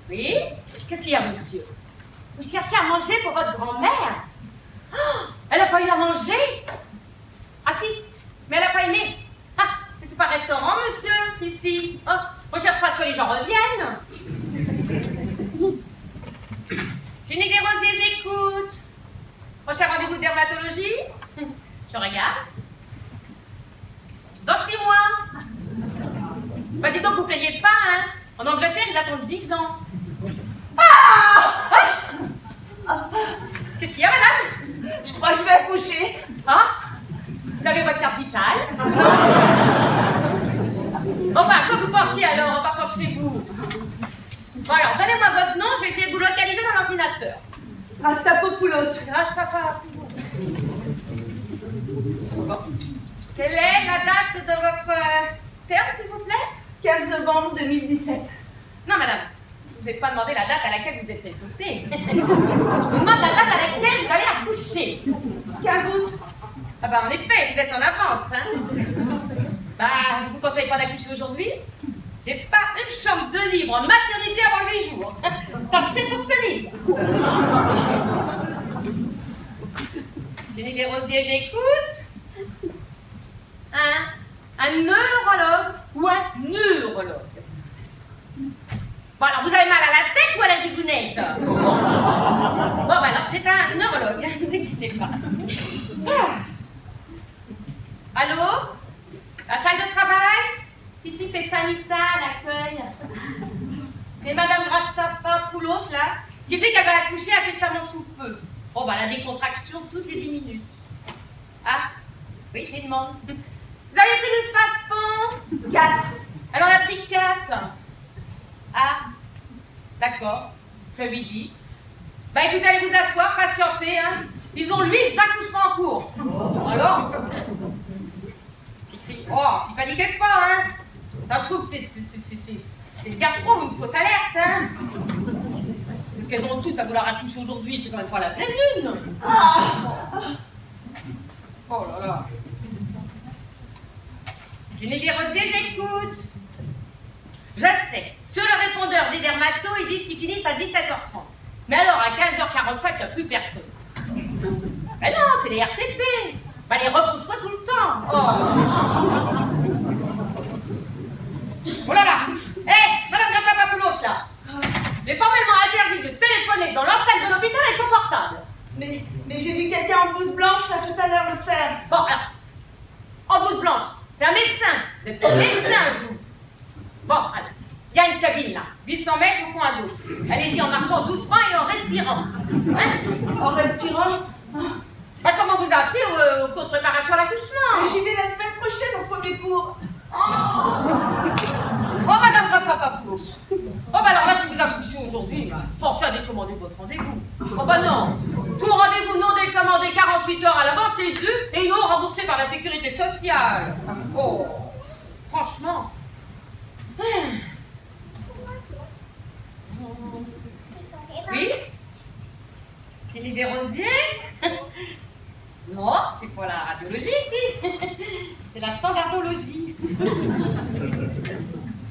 Oui? Qu'est-ce qu'il y a, monsieur? Vous cherchez à manger pour votre grand-mère? Oh, elle n'a pas eu à manger? Ah si, mais elle n'a pas aimé. Ah, mais c'est pas un restaurant, monsieur, ici. Oh, on cherche pas à ce que les gens reviennent. Clinique des Rosiers, j'écoute. Prochain rendez-vous de dermatologie? Je regarde. Dans 6 mois. Bah dis donc, vous plaignez pas, hein? En Angleterre, ils attendent 10 ans. Qu'est-ce qu'il y a, madame? Je crois que je vais accoucher. Ah? Vous avez votre carte vitale? Enfin, quoi vous pensiez alors en partant de chez vous? Bon alors, donnez-moi votre nom, je vais essayer de vous localiser dans l'ordinateur. Rastapopoulos. Rastapopoulos. Bon. Quelle est la date de votre terme, s'il vous plaît? 15 novembre 2017. Non, madame. Je vous ai pas demandé la date à laquelle vous êtes fait sauter. Je vous demande la date à laquelle vous allez accoucher. 15 août. Ah bah en effet, vous êtes en avance, hein. Bah, je vous conseille pas d'accoucher aujourd'hui. J'ai pas une chambre de libre en maternité avant 8 jours. Tâchez pour tenir. Clinique des Rosiers, j'écoute. Un neurologue ou un neurologue? Bon, alors, vous avez mal à la tête ou à la zigounette? Bon, bah alors, c'est un neurologue, ne quittez pas. Allô? La salle de travail? Ici, c'est Sanita, l'accueil. C'est Madame Rastapopoulos, là, qui dit qu'elle va accoucher incessamment sous peu. Bon, bah, elle a des contractions toutes les 10 minutes. Ah? Oui, je lui demande. Vous avez pris du Spasfon? 4. Elle en a pris 4. Ah, d'accord, je lui dis. Bah écoutez, allez vous asseoir, patientez, hein. Ils ont 8 accouchements en cours. Alors? Oh, puis paniquez pas, hein. Ça se trouve, c'est le gastro, une fausse alerte, hein. Parce qu'elles ont toutes à vouloir accoucher aujourd'hui, c'est quand même pas la pleine lune. Oh là là. Clinique des Rosiers, j'écoute. Je sais, sur le répondeur des dermatos, ils disent qu'ils finissent à 17h30. Mais alors, à 15h45, il n'y a plus personne. Mais non, c'est les RTT. Bah, les repousse pas tout le temps. Oh, oh là là. Hé, Madame Rastapopoulos, là. Il est formellement interdit de téléphoner dans l'enceinte de l'hôpital avec son portable. Mais j'ai vu quelqu'un en blouse blanche, là, tout à l'heure, le faire. Bon, alors, en blouse blanche, c'est un médecin. Vous êtes un médecin, vous. Bon, alors, il y a une cabine là, 800 mètres au fond à gauche. Allez-y en marchant doucement et en respirant. Hein? En respirant. Bah, comment vous appelez au cours de préparation à l'accouchement? Mais j'y vais la semaine prochaine au premier cours. Oh, Madame Rastapopoulos. Oh, bah alors là, si vous accouchez aujourd'hui, bah, pensez à décommander votre rendez-vous. Oh, bah non. Tout rendez-vous non décommandé 48 heures à l'avance est dû et non remboursé par la sécurité sociale. Oh, franchement. Oui? Clinique des Rosiers? Non, c'est pas la radiologie ici. C'est la standardologie.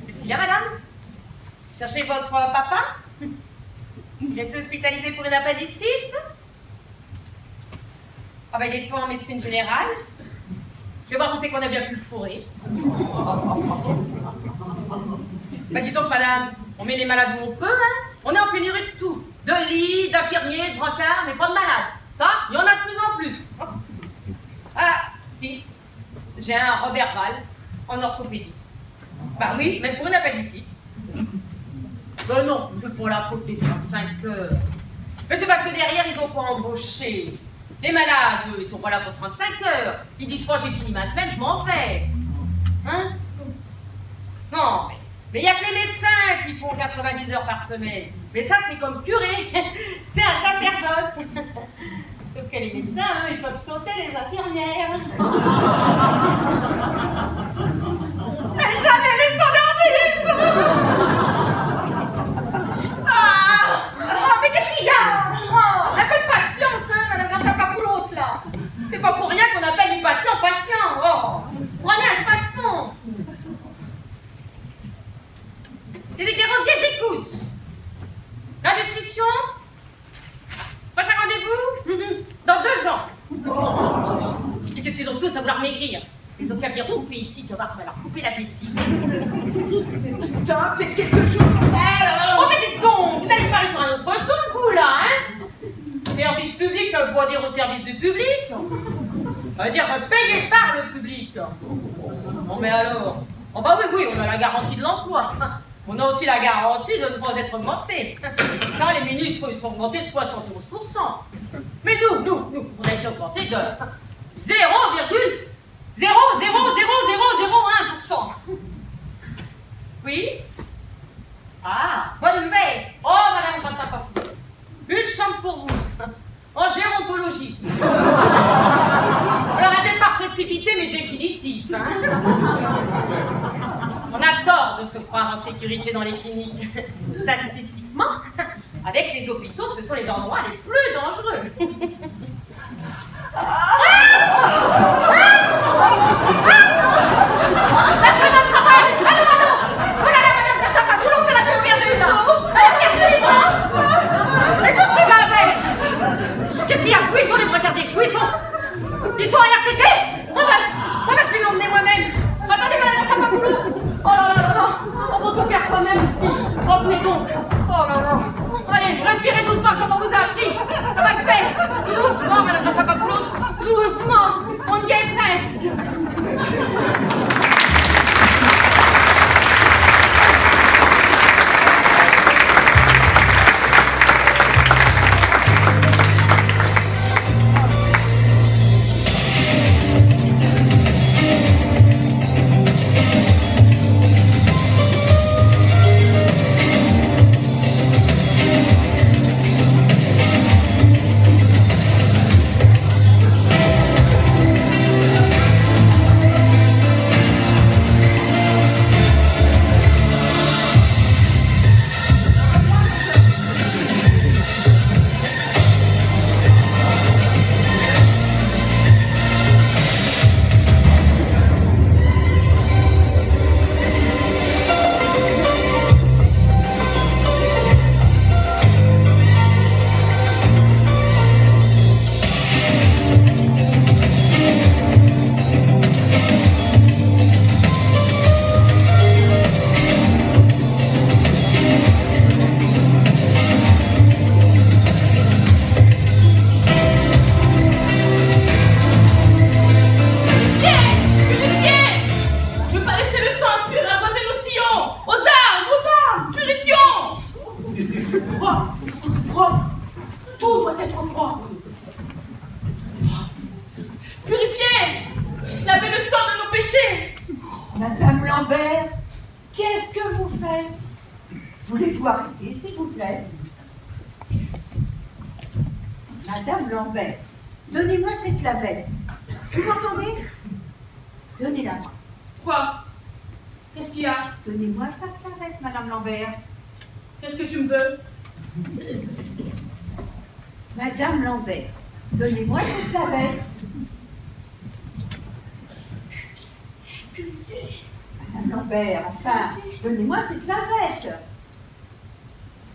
Qu'est-ce qu'il y a, madame? Cherchez votre papa? Il est hospitalisé pour une appendicite? Ah ben, il n'est pas en médecine générale. Je vais voir où c'est qu'on a bien pu le fourrer. Bah dis donc, madame, on met les malades où on peut, hein. On est en pénurie de tout. De lits, d'infirmiers, de brancards, mais pas de malades. Ça, il y en a de plus en plus. Ah, si. J'ai un Robert Val en orthopédie. Bah oui, même pour une appendicite. Ben non, c'est pour la faute des 35 heures. Mais c'est parce que derrière, ils ont pas embauché. Les malades, eux, ils sont pas là pour 35 heures. Ils disent pas, j'ai fini ma semaine, je m'en vais. Hein? Non, mais il n'y a que les médecins qui font 90 heures par semaine. Mais ça, c'est comme curé. C'est un sacerdoce. Sauf que les médecins, eux, ils peuvent sauter les infirmières. Jamais les standardistes. Mais qu'est-ce qu'il y a? Un peu de patience, hein, Madame Rastapopoulos, là. C'est pas pour rien qu'on appelle les patients patients. Oh, prenez un Spasfon. Les autres bien bouffer ici, tu vas voir, ça va leur couper l'appétit. Putain, faites quelque chose pour elle. Oh, mais dites donc, vous allez parler sur un autre ton, vous, là, hein? Service public, ça veut pas dire au service du public. Ça veut dire payé par le public. Bon, mais alors? Oh, bah oui, on a la garantie de l'emploi. On a aussi la garantie de ne pas être augmenté. Ça, les ministres, ils sont augmentés de 71%. Mais nous, on a été augmentés de 0,00001%. Oui? Ah, bonne nouvelle. Oh, madame Grassapapoulou, une chambre pour vous, en gérontologie. Alors, un départ précipité, mais définitif. Hein? On a tort de se croire en sécurité dans les cliniques. Statistiquement, avec les hôpitaux, ce sont les endroits les plus dangereux. La salle de travail! Allô! Oh là là, madame Grassapapoulou, c'est la tour perdue, là! Mais tout ce qui va avec! Qu'est-ce qu'il y a? Où ils sont les bras gardés? Où ils sont? Ils sont à RTT? Je vais l'emmener moi-même! Attendez, madame Grassapapoulou! Oh là là là là! On va tout faire soi-même ici! Revenez donc! Oh là là! Allez, respirez doucement comme on vous a appris! Ça va le faire! Doucement, madame Grassapapoulou! Doucement! On y est presque! Madame Lambert, donnez-moi cette lavette. Vous m'entendez? Donnez-la moi. Quoi? Qu'est-ce qu'il y a? Donnez-moi cette lavette, Madame Lambert. Qu'est-ce que tu me veux? Madame Lambert, donnez-moi cette lavette. Madame Lambert, enfin, donnez-moi cette lavette.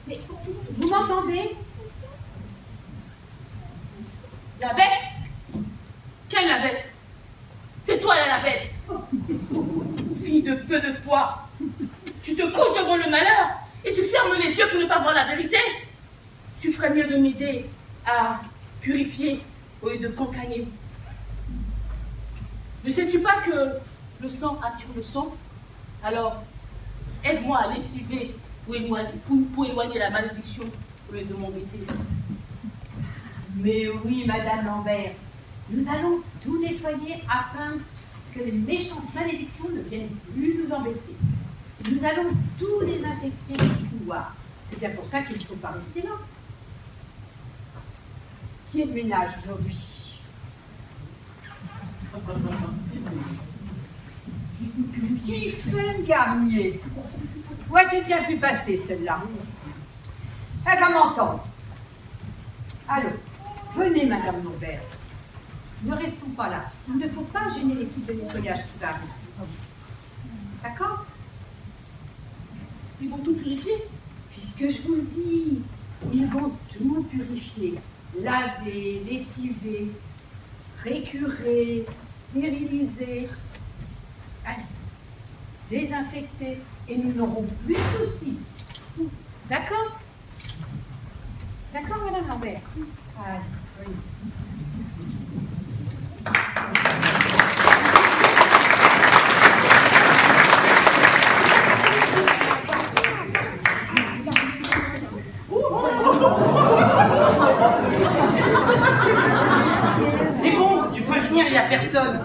Mais vous m'entendez? Lavette? Quelle lavette? C'est toi la lavette! Fille de peu de foi! Tu te couches devant le malheur et tu fermes les yeux pour ne pas voir la vérité. Tu ferais mieux de m'aider à purifier au lieu de cancagner. Ne sais-tu pas que le sang attire le sang? Alors, aide-moi à lessiver pour éloigner la malédiction au lieu de m'embêter. Mais oui, Madame Lambert, nous allons tout nettoyer afin que les méchantes malédictions ne viennent plus nous embêter. Nous allons tout désinfecter du couloir. C'est bien pour ça qu'il ne faut pas rester là. Qui est de ménage aujourd'hui? Tiffaine Garnier. Où a-t-il bien pu passer celle-là? Elle va m'entendre. Allô, venez, Madame Lambert. Ne restons pas là. Il ne faut pas gêner l'équipe de nettoyage qui va arriver. D'accord? Ils vont tout purifier? Puisque je vous le dis, ils vont tout purifier. Laver, lessiver, récurer, stérilisé, allez, désinfecté, et nous n'aurons plus de soucis. D'accord? D'accord, Madame Lambert? Allez, oui. C'est bon, tu peux venir, il n'y a personne.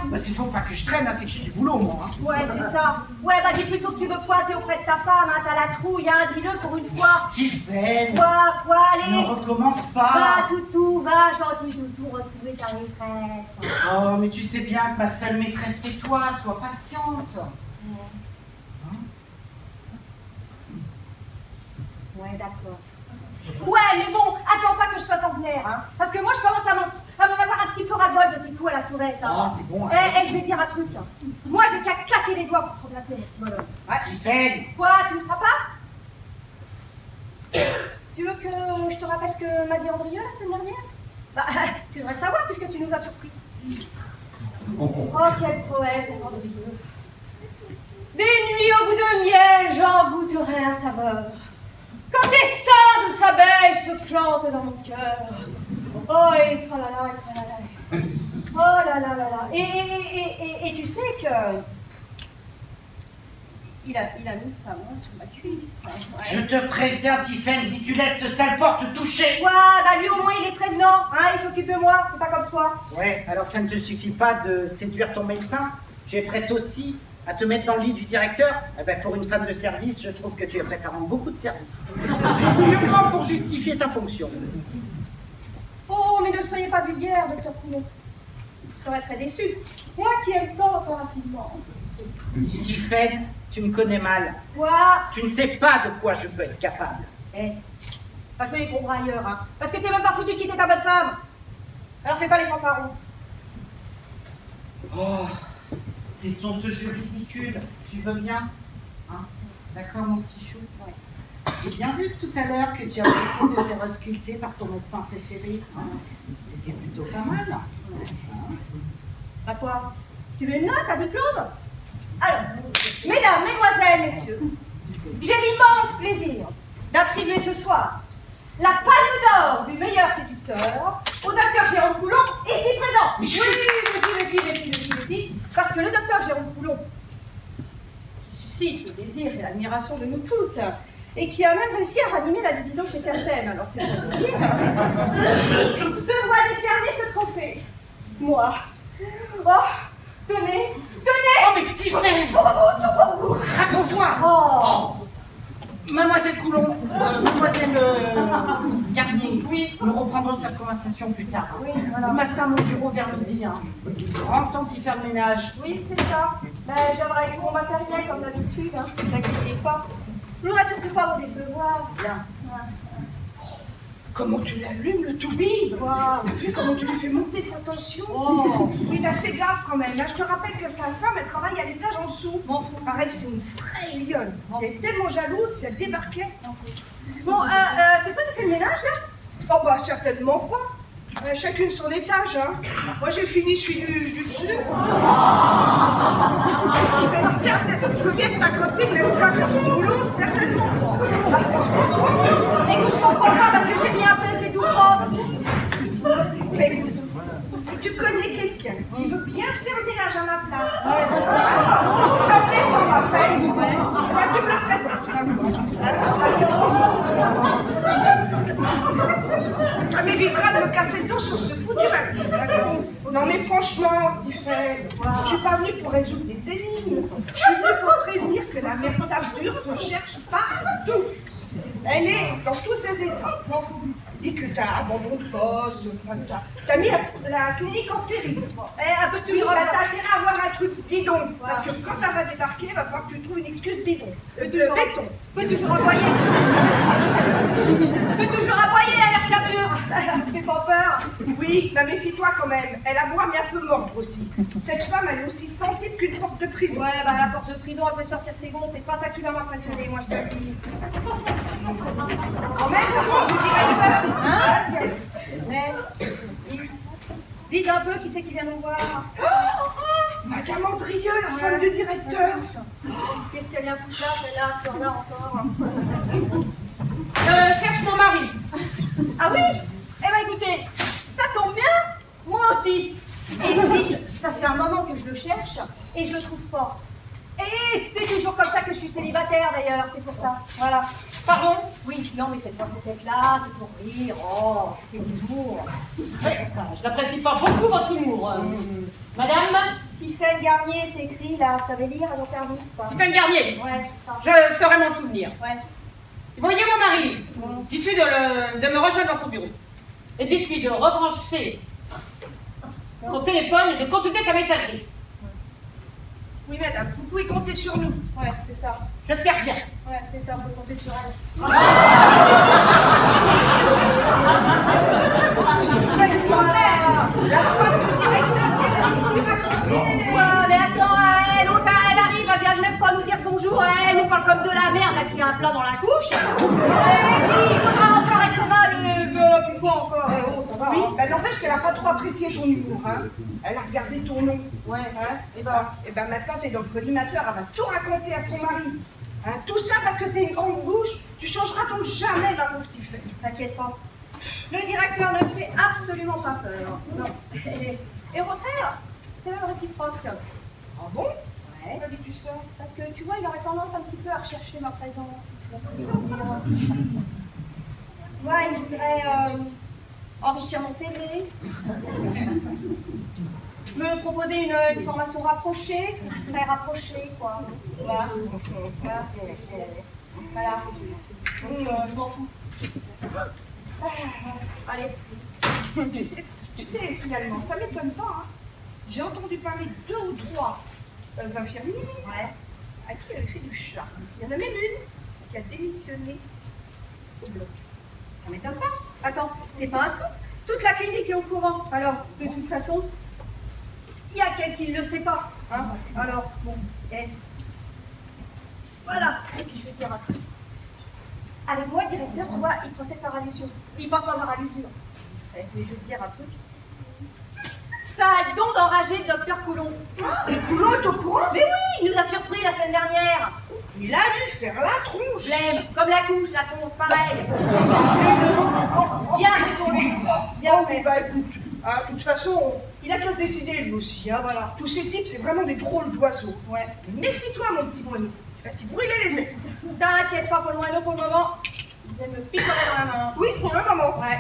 Bah, s'il faut pas que je traîne, hein, c'est que je suis du boulot, moi. Hein. Ouais, c'est ça. Ouais, bah dis plutôt que tu veux quoi, t'es auprès de ta femme, hein, t'as la trouille, hein, dis-le pour une fois. Tiffaine, Quoi, allez. ne recommence pas. Va, toutou, va, gentil toutou, retrouver ta maîtresse. Oh, mais tu sais bien que ma seule maîtresse, c'est toi, sois patiente. Ouais, d'accord. Ouais, mais bon, attends pas que je sois centenaire, hein. Parce que moi, je commence à m'en avoir un petit peu ras-le-bol de tes coups à la sourette, hein. Oh, c'est bon. Je vais te dire un truc, hein. Moi, j'ai qu'à claquer les doigts pour te remplacer, mon petit bonhomme. Ah, Tiffaine. Quoi, tu me feras pas? Tu veux que je te rappelle ce que m'a dit Andrieux la semaine dernière? Bah, tu devrais savoir puisque tu nous as surpris. Oh, quel poète, cet Andrieux. Des nuits au goût de miel, j'en goûterai la saveur. Quand des seins de sa beige se plantent dans mon cœur. Oh, et tralala, et tralala. Oh là là là là. Et tu sais que... Il a mis sa main sur ma cuisse. Ouais. Je te préviens, Tiffaine, si tu laisses ce sale porc te toucher. Ouais, bah lui au moins il est prévenant, hein, il s'occupe de moi, c'est pas comme toi. Ouais, alors ça ne te suffit pas de séduire ton médecin. Tu es prête aussi à te mettre dans le lit du directeur? Eh ben, pour une femme de service, je trouve que tu es prête à rendre beaucoup de services. Sûrement pour justifier ta fonction. Oh, mais ne soyez pas vulgaire, docteur Coulon. Je serais très déçue. Moi qui aime tant ton raffinement. Tiffaine, tu me connais mal. Quoi? Tu ne sais pas de quoi je peux être capable. Eh, pas jouer les gros bras ailleurs, hein. Parce que t'es même pas foutu de quitter ta bonne femme. Alors fais pas les fanfarons. Oh, cessons ce jeu ridicule. Tu veux bien? Hein? D'accord, mon petit chou? Ouais. J'ai bien vu tout à l'heure que tu as essayé de faire ausculter par ton médecin préféré. Hein? C'était plutôt pas mal. Hein? Bah quoi? Tu veux une note, un diplôme? Alors, mesdames, mesdemoiselles, messieurs, j'ai l'immense plaisir d'attribuer ce soir la palme d'or du meilleur séducteur au docteur Jérôme Coulon, ici présent. Mais Oui, parce que le docteur Jérôme Coulon, qui suscite le désir et l'admiration de nous toutes, et qui a même réussi à ranimer la libido chez certaines, alors c'est pour vous dire, se voit décerner ce trophée. Moi. Oh, tenez. Oh, mais Tiffaine! Tout pour vous. Raconte-toi! Oh. Mademoiselle Coulon, mademoiselle Garnier, Oui. nous reprendrons cette conversation plus tard. Oui, voilà. On passera à mon bureau vers midi. Hein. Grand temps d'y faire le ménage. Oui, c'est ça. Ben, je viendrai avec tout mon matériel comme d'habitude, hein. Ne vous inquiétez pas. Je voudrais surtout pas vous décevoir. Bien. Comment tu l'allumes, le toubib? Quoi? T'as vu comment tu lui fais monter sa tension? Oh. Il a fait gaffe quand même. Là, je te rappelle que sa femme, elle travaille à l'étage en dessous. Pareil, c'est une vraie lionne. Elle est tellement jalouse, si elle débarquait. Bon, c'est toi qui fais le ménage, là? Oh bah, certainement pas. Chacune son étage, hein. Moi, j'ai fini celui du dessus. Je veux bien que ta copine n'aime pas faire ton boulot, certainement pas. Écoute, je comprends pas parce que j'ai rien fait, c'est tout propre. Mais écoute, si tu connais quelqu'un qui veut bien faire le ménage à ma place, pour t'appeler sans m'appel, tu me le présentes. Ça m'évitera de me casser le dos sur ce foutu bateau, d'accord? Non mais franchement, Tiffaine, je suis pas venue pour résoudre des énigmes. Je suis venue pour prévenir que la mère dure ne cherche partout. Elle est dans tous ses états. Et que t'as abandon de poste, t'as mis la clinique en péril. Un peu de tout. T'as intérêt à avoir un truc bidon. Parce que quand elle va débarquer, il va falloir que tu trouves une excuse bidon. De béton. Peut toujours envoyer. peut toujours aboyer la mère capture. Fais pas peur. Oui, mais méfie-toi quand même. Elle aboie mais un peu mordre aussi. Cette femme, elle est aussi sensible qu'une porte de prison. Ouais, bah la porte de prison, elle peut sortir ses gonds. C'est pas ça qui va m'impressionner, moi, je te le dis. Quand même, la femme du directeur. Hein? Mais, vise un peu, qui c'est qui vient nous voir? Madame Andrieux, la femme du directeur. Qu'est-ce qu'elle vient foutre là, celle-là, à cette heure-là encore? Cherche mon mari. Ah oui? Eh ben écoutez, ça tombe bien, moi aussi. Et dites, ça fait un moment que je le cherche et je le trouve pas. Et c'est toujours comme ça que je suis célibataire d'ailleurs, c'est pour ça. Voilà. Pardon? Oui, non mais faites-moi cette tête-là, c'est pour rire. Oh, c'était l'humour. Ouais, je n'apprécie pas beaucoup votre humour. Madame? Tiffaine Garnier, c'est écrit là, vous savez lire à votre service, ça. Tiffaine Garnier. Ouais, ça. Je saurai m'en souvenir. Ouais. Si vous voyez mon mari, dites-lui de me rejoindre dans son bureau. Et dites-lui de rebrancher son téléphone et de consulter sa messagerie. Oui, madame, vous pouvez compter sur nous. Ouais, c'est ça. J'espère bien. Ouais, c'est ça, on peut compter sur elle. La femme du directeur, c'est la plus racontée. Ouais, mais attends, l'autre, elle arrive, elle vient même pas nous dire bonjour, elle nous parle comme de la merde, là, qui a un plat dans la couche. Et puis, il faudra encore être mal, puis quoi encore? Oh, ça va. Oui, ben n'empêche qu'elle n'a pas trop apprécié ton humour, hein. Elle a regardé ton nom. Ouais. Hein. Et ben maintenant, t'es dans le collimateur, elle va tout raconter à son mari. Hein, tout ça parce que t'es une grande bouche, tu changeras donc jamais, ma pauvre Tiffaine. T'inquiète pas. Le directeur ne fait absolument pas peur. Non. Et au contraire, c'est même réciproque. Ah bon? Ouais. Comment dis-tu ça? Parce que tu vois, il aurait tendance un petit peu à rechercher ma présence, si tu vois ce que je veux dire. Ouais, il voudrait enrichir mon CV, me proposer une formation rapprochée, très rapprochée, quoi. Voilà. Voilà. Donc, je m'en fous. Allez. Tu sais, finalement, ça m'étonne pas, hein. J'ai entendu parler de 2 ou 3 infirmiers à qui elle avait fait du chat. Il y en a même une qui a démissionné au bloc. Ça m'étonne pas. Attends, c'est pas un scoop. Toute la clinique est au courant. Alors, de toute façon, il y a quelqu'un qui ne le sait pas. Hein. Alors, bon, voilà. Et puis, je vais te dire un truc. Avec moi, le directeur, tu vois, il procède par allusion. Il passe par allusion. Mais je vais te dire un truc. Ça a le don d'enrager le docteur Coulon. Coulon est au courant? Mais oui, il nous a surpris la semaine dernière. Il a dû faire la tronche. Je l'aime, comme la couche, la tronche, pareil. Bien fait pour lui. Bien fait. Bah écoute, hein, de toute façon, il a qu'à se décider lui aussi. Hein, voilà. Tous ces types, c'est vraiment des drôles d'oiseaux. Ouais. Méfie-toi, mon petit moineau. Tu vas t'y brûler les ailes. T'inquiète pas pour le moineau, pour le moment. Il vient me picorer dans la main. Oui, pour le moment. Ouais.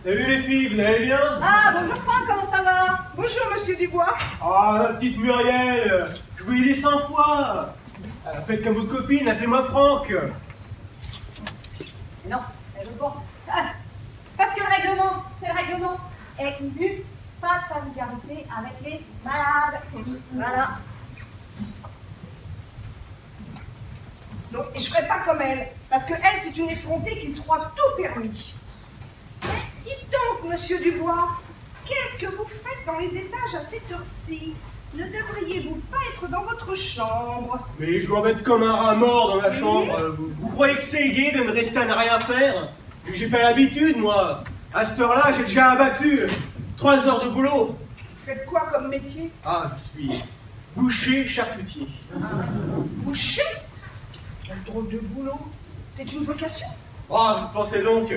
Salut les filles, vous allez bien? Ah, bonjour Franck, comment ça va? Bonjour, monsieur Dubois. Ah, ma petite Muriel, je vous l'ai dit 100 fois. Faites comme votre copine, appelez-moi Franck. Non, elle veut pas. Parce que le règlement, c'est le règlement. Et but, pas de familiarité avec les malades. Voilà. Non, et je ferai pas comme elle, parce que elle, c'est une effrontée qui se croit tout permis. Dites donc, monsieur Dubois, qu'est-ce que vous faites dans les étages à cette heure-ci? Ne devriez-vous pas être dans votre chambre? Mais je m'embête comme un rat mort dans ma chambre. Vous croyez que c'est gai de me rester à ne rien faire? J'ai pas l'habitude, moi. À cette heure-là, j'ai déjà abattu 3 heures de boulot. Vous faites quoi comme métier? Ah, je suis boucher charcutier. Boucher? Quel drôle de boulot. C'est une vocation? Oh, je pensais donc.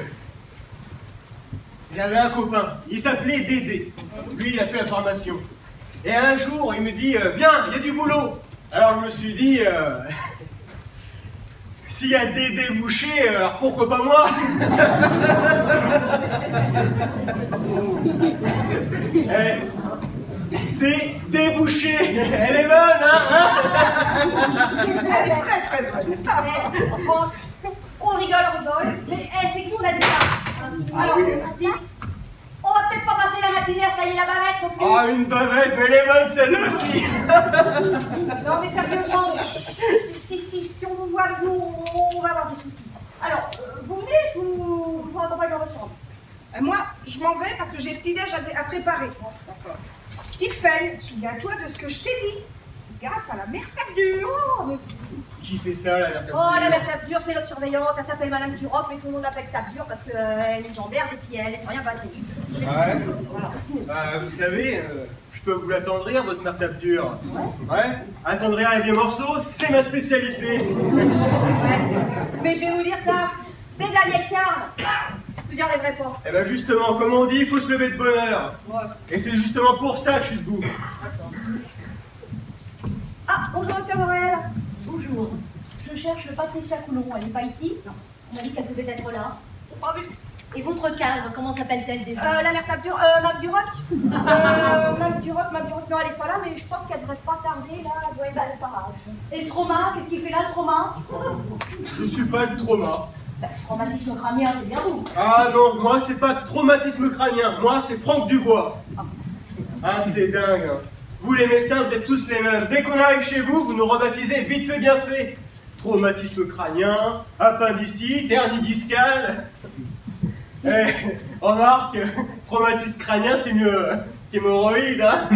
J'avais un copain, il s'appelait Dédé. Lui, il a fait la formation. Et un jour, il me dit, bien, il y a du boulot. Alors je me suis dit, s'il y a Dédé boucher, alors pourquoi pas moi? Débouché, elle est bonne, hein? Elle est très très bonne. Franck, on rigole, mais c'est que nous on a des cas. Alors, dites, on va peut-être pas passer la matinée à se tailler la bavette non plus. Ah, une bavette, mais elle est bonne celle-là aussi. Non mais sérieusement, si on vous voit avec nous, on va avoir des soucis. Alors, Moi, je m'en vais parce que j'ai le petit-déj à préparer. D'accord. Tiffaine, souviens-toi de ce que je t'ai dit. Gaffe à la mère tape dure. Oh, mais... Qui c'est ça, la mère tape dure? Oh, la mère tape dure, c'est notre surveillante. Elle s'appelle Madame Duroc, mais tout le monde l'appelle tape dure parce qu'elle nous emmerde et puis elle laisse rien passer. Ouais. Voilà. Bah, vous savez, je peux vous l'attendrir, votre mère tape dure. Ouais. Attendrir les vieux morceaux, c'est ma spécialité. Ouais. Mais je vais vous dire ça, c'est de la vieille carne. Vous n'y arriverez pas. Eh ben justement, comme on dit, il faut se lever de bonne heure. Ouais. Et c'est justement pour ça que je suis debout. Ah, bonjour, docteur Morel. Bonjour. Je cherche Patricia Coulon. Elle n'est pas ici? Non. On m'a dit qu'elle devait être là. Pas vu. Et votre cadre, comment s'appelle-t-elle déjà? La mère tape dure, Mme Duroc. Mme Duroc, non, elle est pas là, mais je pense qu'elle devrait pas tarder, là, elle doit être dans le parage. Et le trauma, qu'est-ce qu'il fait là, le trauma? Je suis pas le trauma. Traumatisme crânien, c'est bien vous. Ah non, moi c'est pas traumatisme crânien, moi c'est Franck Dubois. Ah c'est dingue. Vous les médecins, vous êtes tous les mêmes. Dès qu'on arrive chez vous, vous nous rebaptisez vite fait, bien fait. Traumatisme crânien, appendicite, hernie discale. Eh, remarque, traumatisme crânien c'est mieux qu'hémorroïde, hein.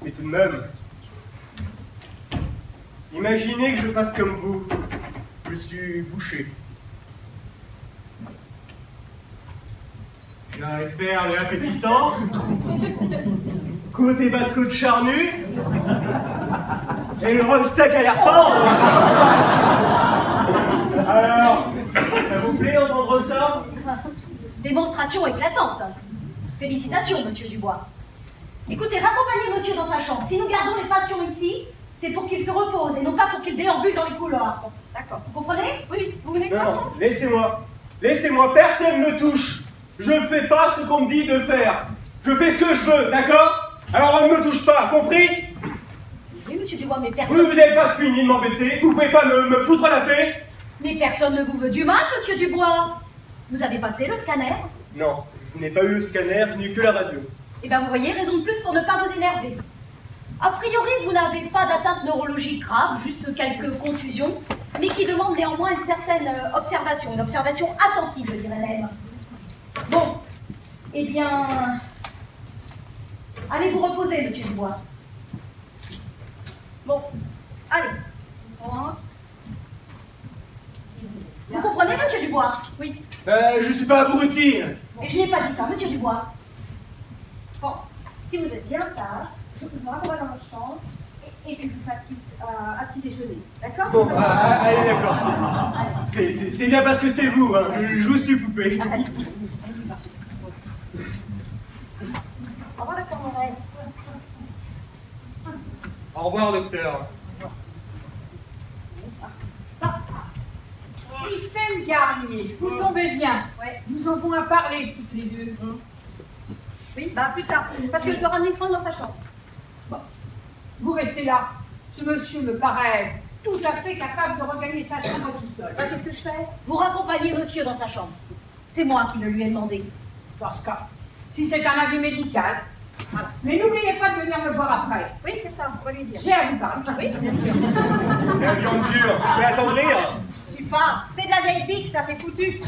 Mais tout de même, imaginez que je fasse comme vous. Je suis bouché. J'arrive à faire les appétissants, côté basse-côte charnu, et le rhum steak à l'air tendre. Alors, ça vous plaît entendre ça? Démonstration éclatante. Félicitations, monsieur Dubois. Écoutez, raccompagnez monsieur dans sa chambre. Si nous gardons les patients ici, c'est pour qu'ils se reposent et non pas pour qu'ils déambulent dans les couloirs. D'accord. Vous comprenez? Oui. Vous voulez Non, laissez-moi. Laissez-moi, personne ne me touche. Je ne fais pas ce qu'on me dit de faire. Je fais ce que je veux, d'accord? Alors on ne me touche pas, compris? Oui, monsieur Dubois, mais personne... Vous n'avez pas fini de m'embêter. Vous pouvez pas me foutre la paix? Mais personne ne vous veut du mal, monsieur Dubois. Vous avez passé le scanner? Non, je n'ai pas eu le scanner, je n'ai eu que la radio. Eh bien, vous voyez, raison de plus pour ne pas vous énerver. A priori, vous n'avez pas d'atteinte neurologique grave, juste quelques contusions, mais qui demandent néanmoins une certaine observation, une observation attentive, je dirais même. Bon, eh bien... Allez vous reposer, monsieur Dubois. Bon, allez. Vous comprenez, monsieur Dubois? Oui. Je suis pas abruti. Et je n'ai pas dit ça, monsieur Dubois. Bon, si vous êtes bien sage, je vous renvoie dans votre chambre et puis je vous fais un petit déjeuner. D'accord? Bon, allez, d'accord. C'est bien parce que c'est vous, hein. Je vous suis poupée. Allez. Au revoir, docteur Morel. Au revoir, docteur. Tiffaine Garnier, vous tombez bien. Ouais. Nous en avons à parler toutes les deux. Oui, bah plus tard, parce que je dois ramener Franck dans sa chambre. Bon. Vous restez là. Ce monsieur me paraît tout à fait capable de regagner sa chambre tout seul. Qu'est-ce que je fais? Vous raccompagnez monsieur dans sa chambre. C'est moi qui le lui ai demandé. Dans ce cas, si c'est un avis médical. Mais n'oubliez pas de venir me voir après. Oui, c'est ça, on va lui dire. J'ai à vous parler. Oui, bien sûr. La viande dure, je vais attendrir. Tu pars. C'est de la vieille pique, ça, c'est foutu. De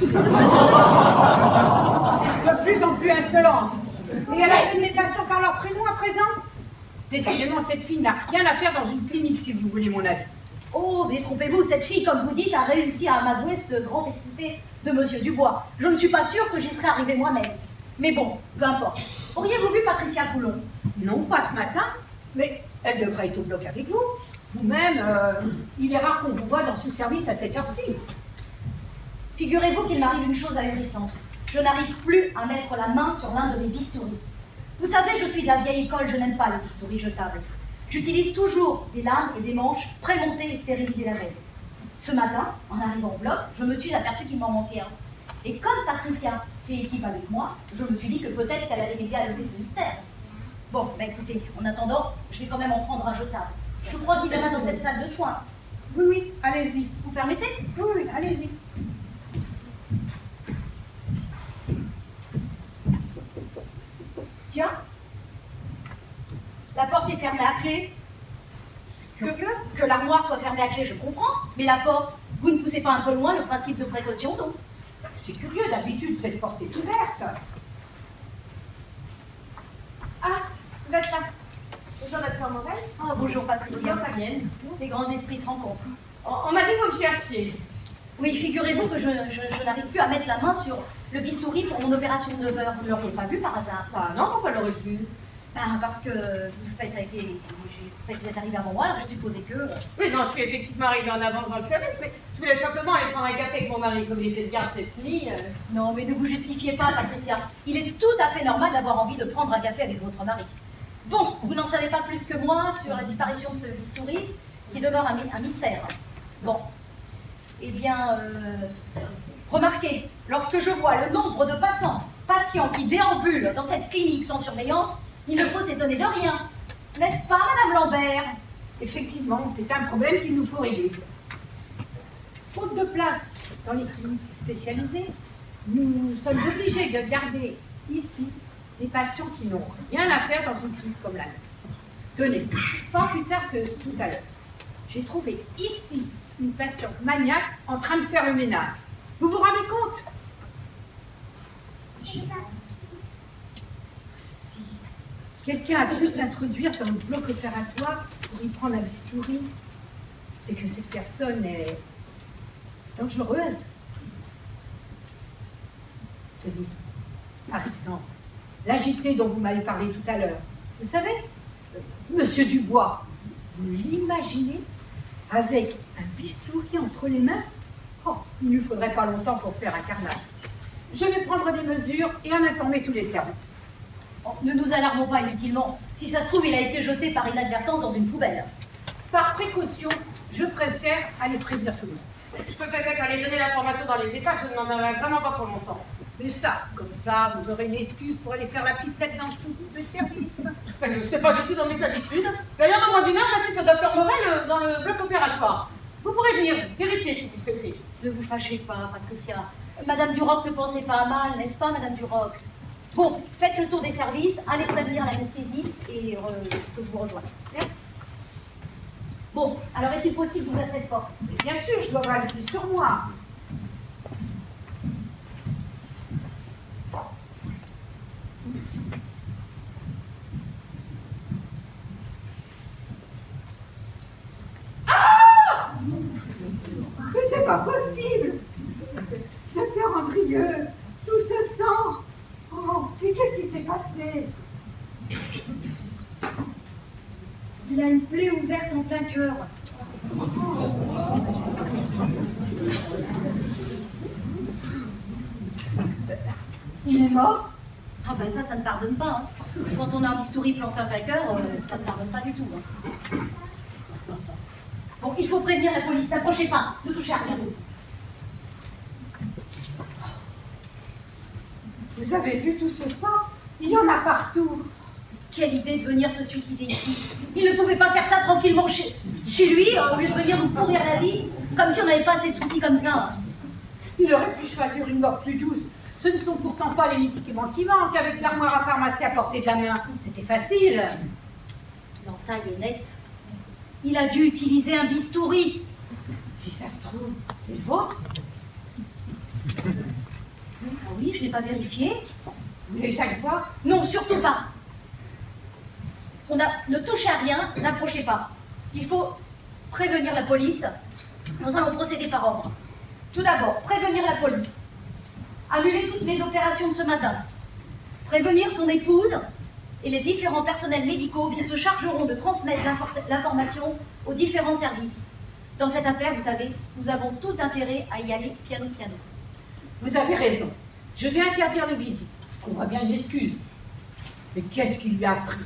plus en plus insolente. Et elle a des patients par leur prénom à présent. Décidément, cette fille n'a rien à faire dans une clinique, si vous voulez mon avis. Oh, mais trompez-vous, cette fille, comme vous dites, a réussi à amadouer ce grand excité de monsieur Dubois. Je ne suis pas sûre que j'y serais arrivée moi-même. Mais bon, peu importe. Auriez-vous vu Patricia Coulon? Non, pas ce matin, mais elle devrait être au bloc avec vous. Vous-même, il est rare qu'on vous voit dans ce service à cette heure-ci. Figurez-vous qu'il m'arrive une chose ahurissante. Je n'arrive plus à mettre la main sur l'un de mes bistouris. Vous savez, je suis de la vieille école, je n'aime pas les bistouris jetables. J'utilise toujours des lames et des manches prémontées et stérilisées la veille. Ce matin, en arrivant au bloc, je me suis aperçue qu'il m'en manquait un. Et comme Patricia fait équipe avec moi, je me suis dit que peut-être qu'elle allait m'aider à lever ce mystère. Bon, bah écoutez, en attendant, je vais quand même en prendre un jetable. Je crois qu'il y en a dans cette salle de soins. Oui, oui, allez-y. Vous permettez? Oui, oui, allez-y. Tiens, la porte est fermée à clé. Que l'armoire soit fermée à clé, je comprends, mais la porte, Vous ne poussez pas un peu loin le principe de précaution, donc? C'est curieux, d'habitude, cette porte est ouverte. Ah, vous êtes là. Bonjour, Dr. Morel. Ah, bonjour, Patricia. Bonjour, Fabienne. Les grands esprits se rencontrent. On m'a dit que vous me cherchiez. Oui, figurez-vous que je n'arrive plus à mettre la main sur le bistouri pour mon opération de 9 heures. Vous ne l'auriez pas vu par hasard? Ah non, pourquoi l'aurais-je vu? Parce que vous êtes arrivé avant moi, alors je supposais que... Oui, non, je suis effectivement arrivée en avance dans le service, mais je voulais simplement aller prendre un café avec mon mari, comme il était de garde cette nuit. Non, mais ne vous justifiez pas, Patricia. Il est tout à fait normal d'avoir envie de prendre un café avec votre mari. Bon, vous n'en savez pas plus que moi sur la disparition de ce bistouri, qui demeure un mystère. Bon, eh bien, remarquez, lorsque je vois le nombre de patients qui déambulent dans cette clinique sans surveillance, il ne faut s'étonner de rien. N'est-ce pas, Madame Lambert? Effectivement, c'est un problème qu'il nous faut régler. Faute de place dans les cliniques spécialisées, nous sommes obligés de garder ici des patients qui n'ont rien à faire dans une clinique comme la nôtre. Tenez, pas plus tard que tout à l'heure, j'ai trouvé ici une patiente maniaque en train de faire le ménage. Vous vous rendez compte? Si quelqu'un a pu s'introduire dans le bloc opératoire pour y prendre un bistouri, c'est que cette personne est dangereuse. Tenez, par exemple, l'agité dont vous m'avez parlé tout à l'heure. Vous savez, Monsieur Dubois, vous l'imaginez avec un bistouri entre les mains? Oh, il ne lui faudrait pas longtemps pour faire un carnage. Je vais prendre des mesures et en informer tous les services. Oh, ne nous alarmons pas inutilement. Si ça se trouve, il a été jeté par inadvertance dans une poubelle. Par précaution, je préfère aller prévenir tout le monde. Je peux peut-être aller donner l'information dans les états, je n'en aurai vraiment pas pour longtemps. C'est ça, comme ça, vous aurez une excuse pour aller faire la pipette dans tout le service. Ce n'est pas du tout dans mes habitudes. D'ailleurs, dans moins d'une heure, j'assiste au docteur Morel dans le bloc opératoire. Vous pourrez venir vérifier si vous souhaitez. Ne vous fâchez pas, Patricia. Madame Duroc ne pensait pas à mal, n'est-ce pas, Madame Duroc? Bon, faites le tour des services, allez prévenir l'anesthésiste et que je vous rejoigne. Merci. Bon, alors est-il possible d'ouvrir cette porte? Bien sûr, je dois avoir le pied sur moi. Ah! Mais c'est pas possible! Docteur Andrieux, tout ce sang! Oh, mais qu'est-ce qui s'est passé? Il a une plaie ouverte en plein cœur. Il est mort? Ah ben ça ne pardonne pas. Hein. Quand on a un bistouri planté en plein cœur, ça ne pardonne pas du tout. Hein. Bon, il faut prévenir la police, n'approchez pas, ne touchez à rien. Vous avez vu tout ce sang? Il y en a partout. Quelle idée de venir se suicider ici. Il ne pouvait pas faire ça tranquillement chez lui, au lieu de venir nous pourrir la vie, comme si on n'avait pas assez de soucis comme ça. Il aurait pu choisir une mort plus douce. Ce ne sont pourtant pas les médicaments qui manquent, avec l'armoire à pharmacie à portée de la main. C'était facile. L'entaille est nette. Il a dû utiliser un bistouri. Si ça se trouve, c'est le vôtre. Ah oui, je n'ai pas vérifié. Vous voulez chaque fois? Non, surtout pas. Ne touchez à rien, n'approchez pas. Il faut prévenir la police. Nous allons procéder par ordre. Tout d'abord, prévenir la police. Annuler toutes les opérations de ce matin. Prévenir son épouse et les différents personnels médicaux qui se chargeront de transmettre l'information aux différents services. Dans cette affaire, vous savez, nous avons tout intérêt à y aller piano piano. Vous avez raison. Je vais interdire les visites. Je trouverai bien une excuse. Mais qu'est-ce qui lui a pris?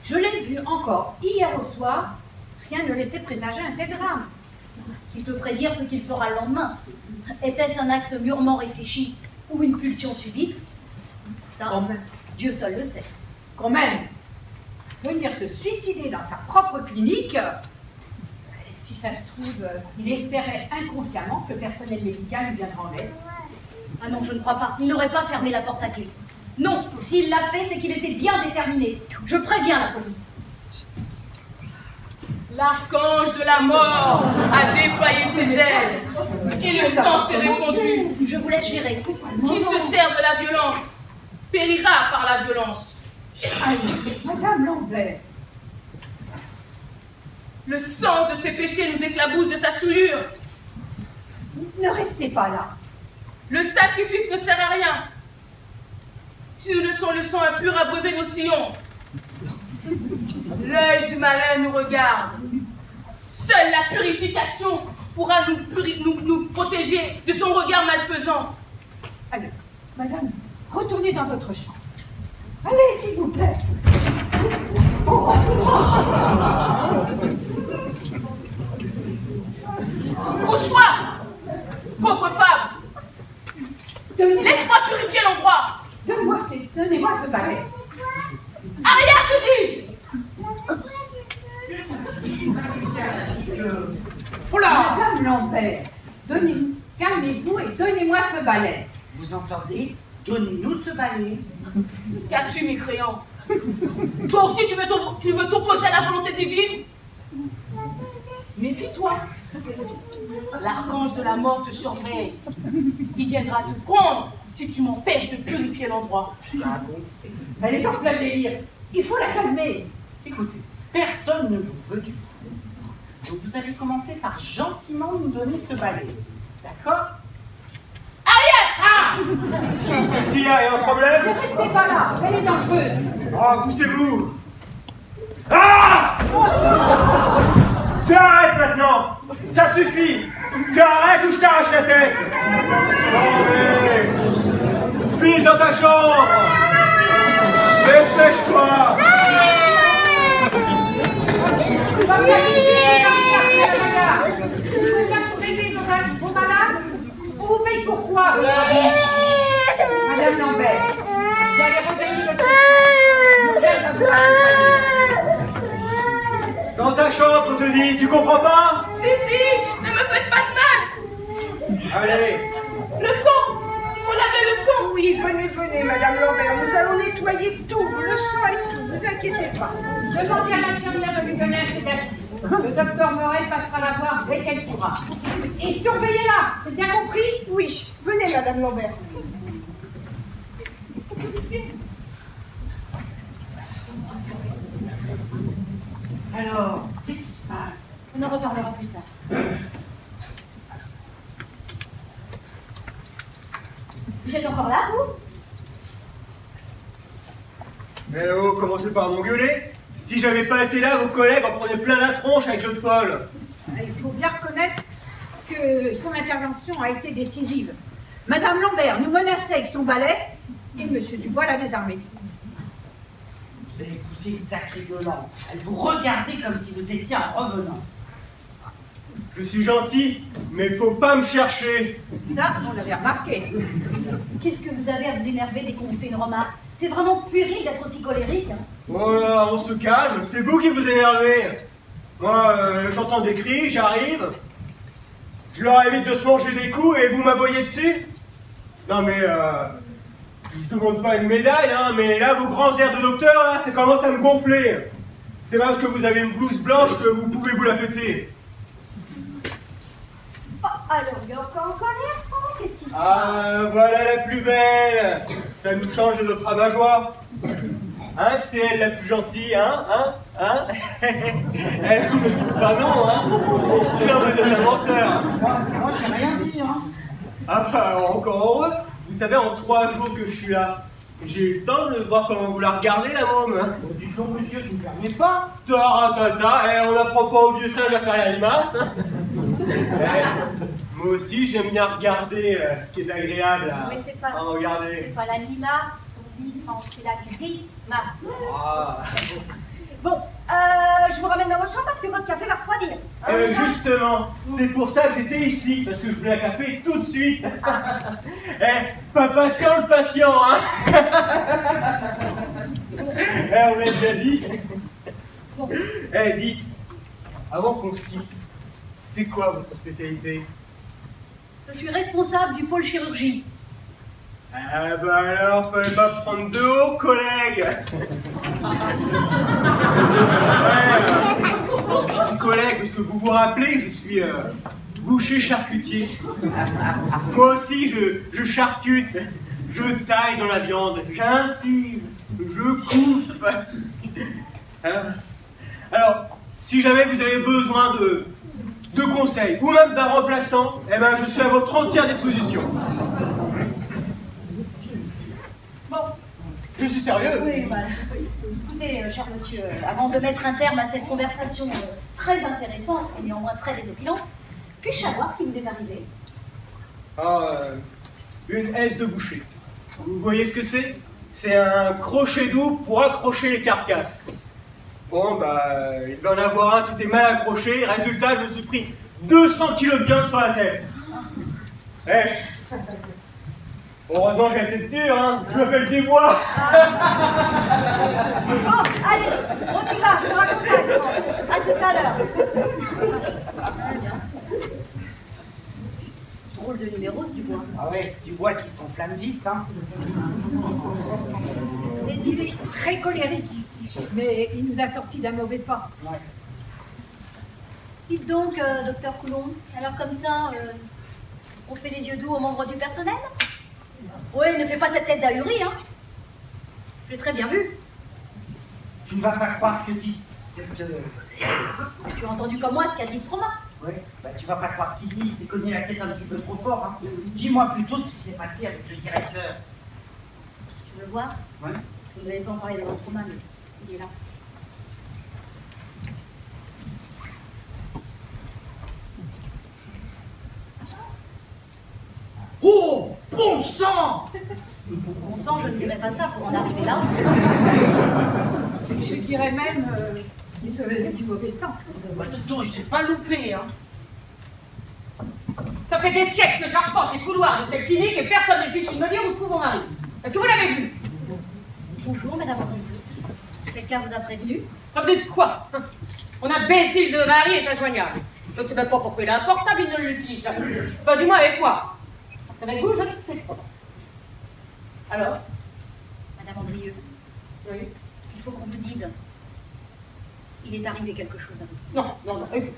Je l'ai vu encore hier au soir. Rien ne laissait présager un tel drame. Il peut prédire ce qu'il fera le lendemain. Était-ce un acte mûrement réfléchi ou une pulsion subite? Ça, Dieu seul le sait. Quand même, venir se suicider dans sa propre clinique, si ça se trouve, il espérait inconsciemment que le personnel médical lui viendra en aide. Ah non, je ne crois pas. Il n'aurait pas fermé la porte à clé. Non, s'il l'a fait, c'est qu'il était bien déterminé. Je préviens la police. L'archange de la mort a déployé ses ailes et le sang s'est répandu. Je vous laisse gérer. Qui se sert de la violence périra par la violence. Allez, Madame Lambert. Le sang de ses péchés nous éclabousse de sa souillure. Ne restez pas là. Le sacrifice ne sert à rien. Si nous laissons le sang impur abreuver nos sillons, l'œil du malin nous regarde. Seule la purification pourra nous protéger de son regard malfaisant. Allez, madame, retournez dans votre chambre. Allez, s'il vous plaît. Pousse-toi, pauvre femme. Laisse-moi purifier l'endroit. Donnez-moi ce balai. Arrière, que dis-je? Madame Lambert, calmez-vous et donnez-moi ce balai. Vous entendez? Donnez-nous ce balai. Qu'as-tu, mécréant? Toi aussi, tu veux t'opposer à la volonté divine? Méfie-toi. L'archange de la mort te surveille. Il viendra te prendre si tu m'empêches de purifier l'endroit. Elle est en plein délire. Il faut la calmer. Écoutez, personne ne vous veut du mal. Donc vous allez commencer par gentiment nous donner ce balai. D'accord? Qu'est-ce qu'il y a? Il y a un problème? Ne restez pas là. Elle est dangereuse. Oh, poussez-vous! Ah! Tu arrêtes maintenant! Ça suffit! Tu arrêtes ou je t'arrache la tête! Non mais... File dans ta chambre! Dépêche-toi! Vos malades, on vous paye pourquoi? Madame Lambert, vous allez revenir Dans ta chambre, on te dit, tu comprends pas? Si, ne me faites pas de mal. Allez! Le sang, il faut laver le sang. Oui, venez, Madame Lambert, nous allons nettoyer tout, le sang et tout, vous inquiétez pas. Demandez à l'infirmière de lui donner un sédatif. Le docteur Morel passera la voir dès qu'elle pourra. Et surveillez-la, c'est bien compris? Oui, venez, Madame Lambert. Alors, qu'est-ce qui se passe? On en reparlera plus tard. Vous êtes encore là, vous? Mais oh, commencez pas à m'engueuler! Si j'avais pas été là, vos collègues en prenaient plein la tronche avec l'autre folle! Il faut bien reconnaître que son intervention a été décisive. Madame Lambert nous menaçait avec son balai et Monsieur Dubois l'a désarmé. Vous avez poussé une sacrée violente. Elle vous regardait comme si vous étiez un revenant. Je suis gentil, mais faut pas me chercher! Ça, on l'avait remarqué. Qu'est-ce que vous avez à vous énerver dès qu'on vous fait une remarque? C'est vraiment puéril d'être aussi colérique. Hein. Voilà, on se calme, c'est vous qui vous énervez! Moi, j'entends des cris, j'arrive, je leur évite de se manger des coups et vous m'aboyez dessus? Non mais, je demande pas une médaille, hein, mais là, vos grands airs de docteur, là, ça commence à me gonfler! C'est pas parce que vous avez une blouse blanche que vous pouvez vous la péter! Oh, alors, il est encore en colère, Franck? Qu'est-ce qui se passe? Ah, voilà la plus belle! Ça nous change de notre rabat-joie! Hein, que c'est elle la plus gentille, hein? Elle, bah non, hein? Sinon vous êtes un menteur! Moi, j'ai rien dit, hein. Ah bah, encore heureux! Vous savez, en 3 jours que je suis là, j'ai eu le temps de voir comment vous la regardez, la môme! Hein? Dites donc, monsieur, je ne me permets pas. Taratata, on n'apprend pas au vieux singe à faire la limace, hein? Moi aussi, j'aime bien regarder ce qui est agréable à, Mais c'est pas, à regarder. c'est pas la limace, on dit, Franck, c'est la grimace. Ah. Bon, je vous ramène dans votre chambre parce que votre café va refroidir. Justement, c'est pour ça que j'étais ici, parce que je voulais un café tout de suite. Pas patient le patient, hein. On l'a déjà dit. Dites, avant qu'on se quitte, c'est quoi votre spécialité? Je suis responsable du pôle chirurgie. Ah bah alors, fallait pas prendre de haut, collègue. Ouais, collègue. vous rappeler, je suis boucher charcutier. Moi aussi, je charcute, je taille dans la viande, j'incise, je coupe. Alors, si jamais vous avez besoin de conseils, ou même d'un remplaçant, eh ben, je suis à votre entière disposition. Bon. Je suis sérieux. Oui, bah, écoutez, cher monsieur, avant de mettre un terme à cette conversation très intéressante et néanmoins très désopilante, puis-je savoir ce qui vous est arrivé? Une S de boucher. Vous voyez ce que c'est? C'est un crochet doux pour accrocher les carcasses. Bon, bah, il va en avoir un qui était mal accroché. Résultat, je me suis pris 200 kilos de viande sur la tête. Heureusement, j'ai la tête dure, hein. Je me fais le débois. Bon, allez, on y va, je vous raccompagne. À tout à l'heure. Drôle de numéro, ce Dubois. Ah ouais, Dubois qui s'enflamme vite, hein. Mais il est très colérique, mais il nous a sorti d'un mauvais pas. Ouais. Dites donc, docteur Coulon, alors comme ça, on fait les yeux doux aux membres du personnel? Oui, ne fais pas cette tête d'ahuri, hein. Je l'ai très bien vu. Tu ne vas pas croire ce que dit cette... Tu as entendu comme moi ce qu'a dit Trauma? Oui, bah tu vas pas croire ce qu'il dit, il s'est cogné la tête un petit peu trop fort, hein. Dis-moi plutôt ce qui s'est passé avec le directeur. Tu veux voir? Ouais. Je ne l'avais pas en parler devant Trauma, mais il est là. Oh, bon sang! Bon sang, je ne dirais pas ça pour en arriver là. Je dirais même qu'il se faisait du mauvais sang. Bah dis donc, il s'est pas loupé, hein. Ça fait des siècles que j'arpente les couloirs de cette clinique et personne n'est fichu de me dire où se trouve mon mari. Est-ce que vous l'avez vu? Bonjour, madame André. Quelqu'un vous a prévenu? Prévenu de quoi? Mon imbécile de mari est injoignable. Je ne sais même pas pourquoi il a un portable, il ne l'utilise jamais. Pas du moins avec moi. Avec vous, je ne sais pas. Alors? Madame Andrieux, Oui. il faut qu'on vous dise. Il est arrivé quelque chose à vous. Non, non, non, écoutez.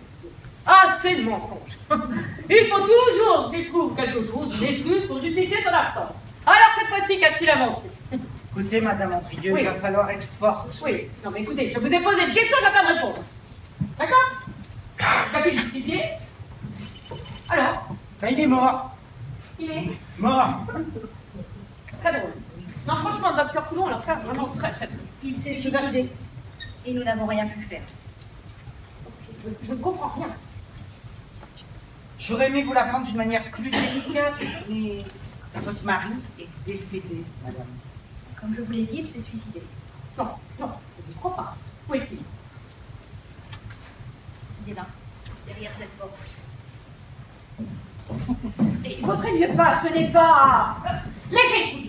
Assez de mensonges. Il faut toujours qu'il trouve quelque chose, une excuse pour justifier son absence. Alors cette fois-ci, qu'a-t-il inventé? Écoutez, madame Andrieux, Oui. il va falloir être forte. Oui, non mais écoutez, je vous ai posé une question, j'attends de répondre. D'accord? Qu'a-t-il justifié? Alors? Bah, il est mort. Il est Mort. très drôle. Non, franchement, docteur Coulon, alors ça, vraiment très très drôle. Il s'est suicidé. Et nous n'avons rien pu faire. Je ne comprends rien. J'aurais aimé vous l'apprendre d'une manière plus délicate, mais votre mari est décédé, madame. Comme je vous l'ai dit, il s'est suicidé. Non, non, je ne crois pas. Où est-il? Il est là, derrière cette porte. Et il vaudrait mieux pas, ce n'est pas... Laissez!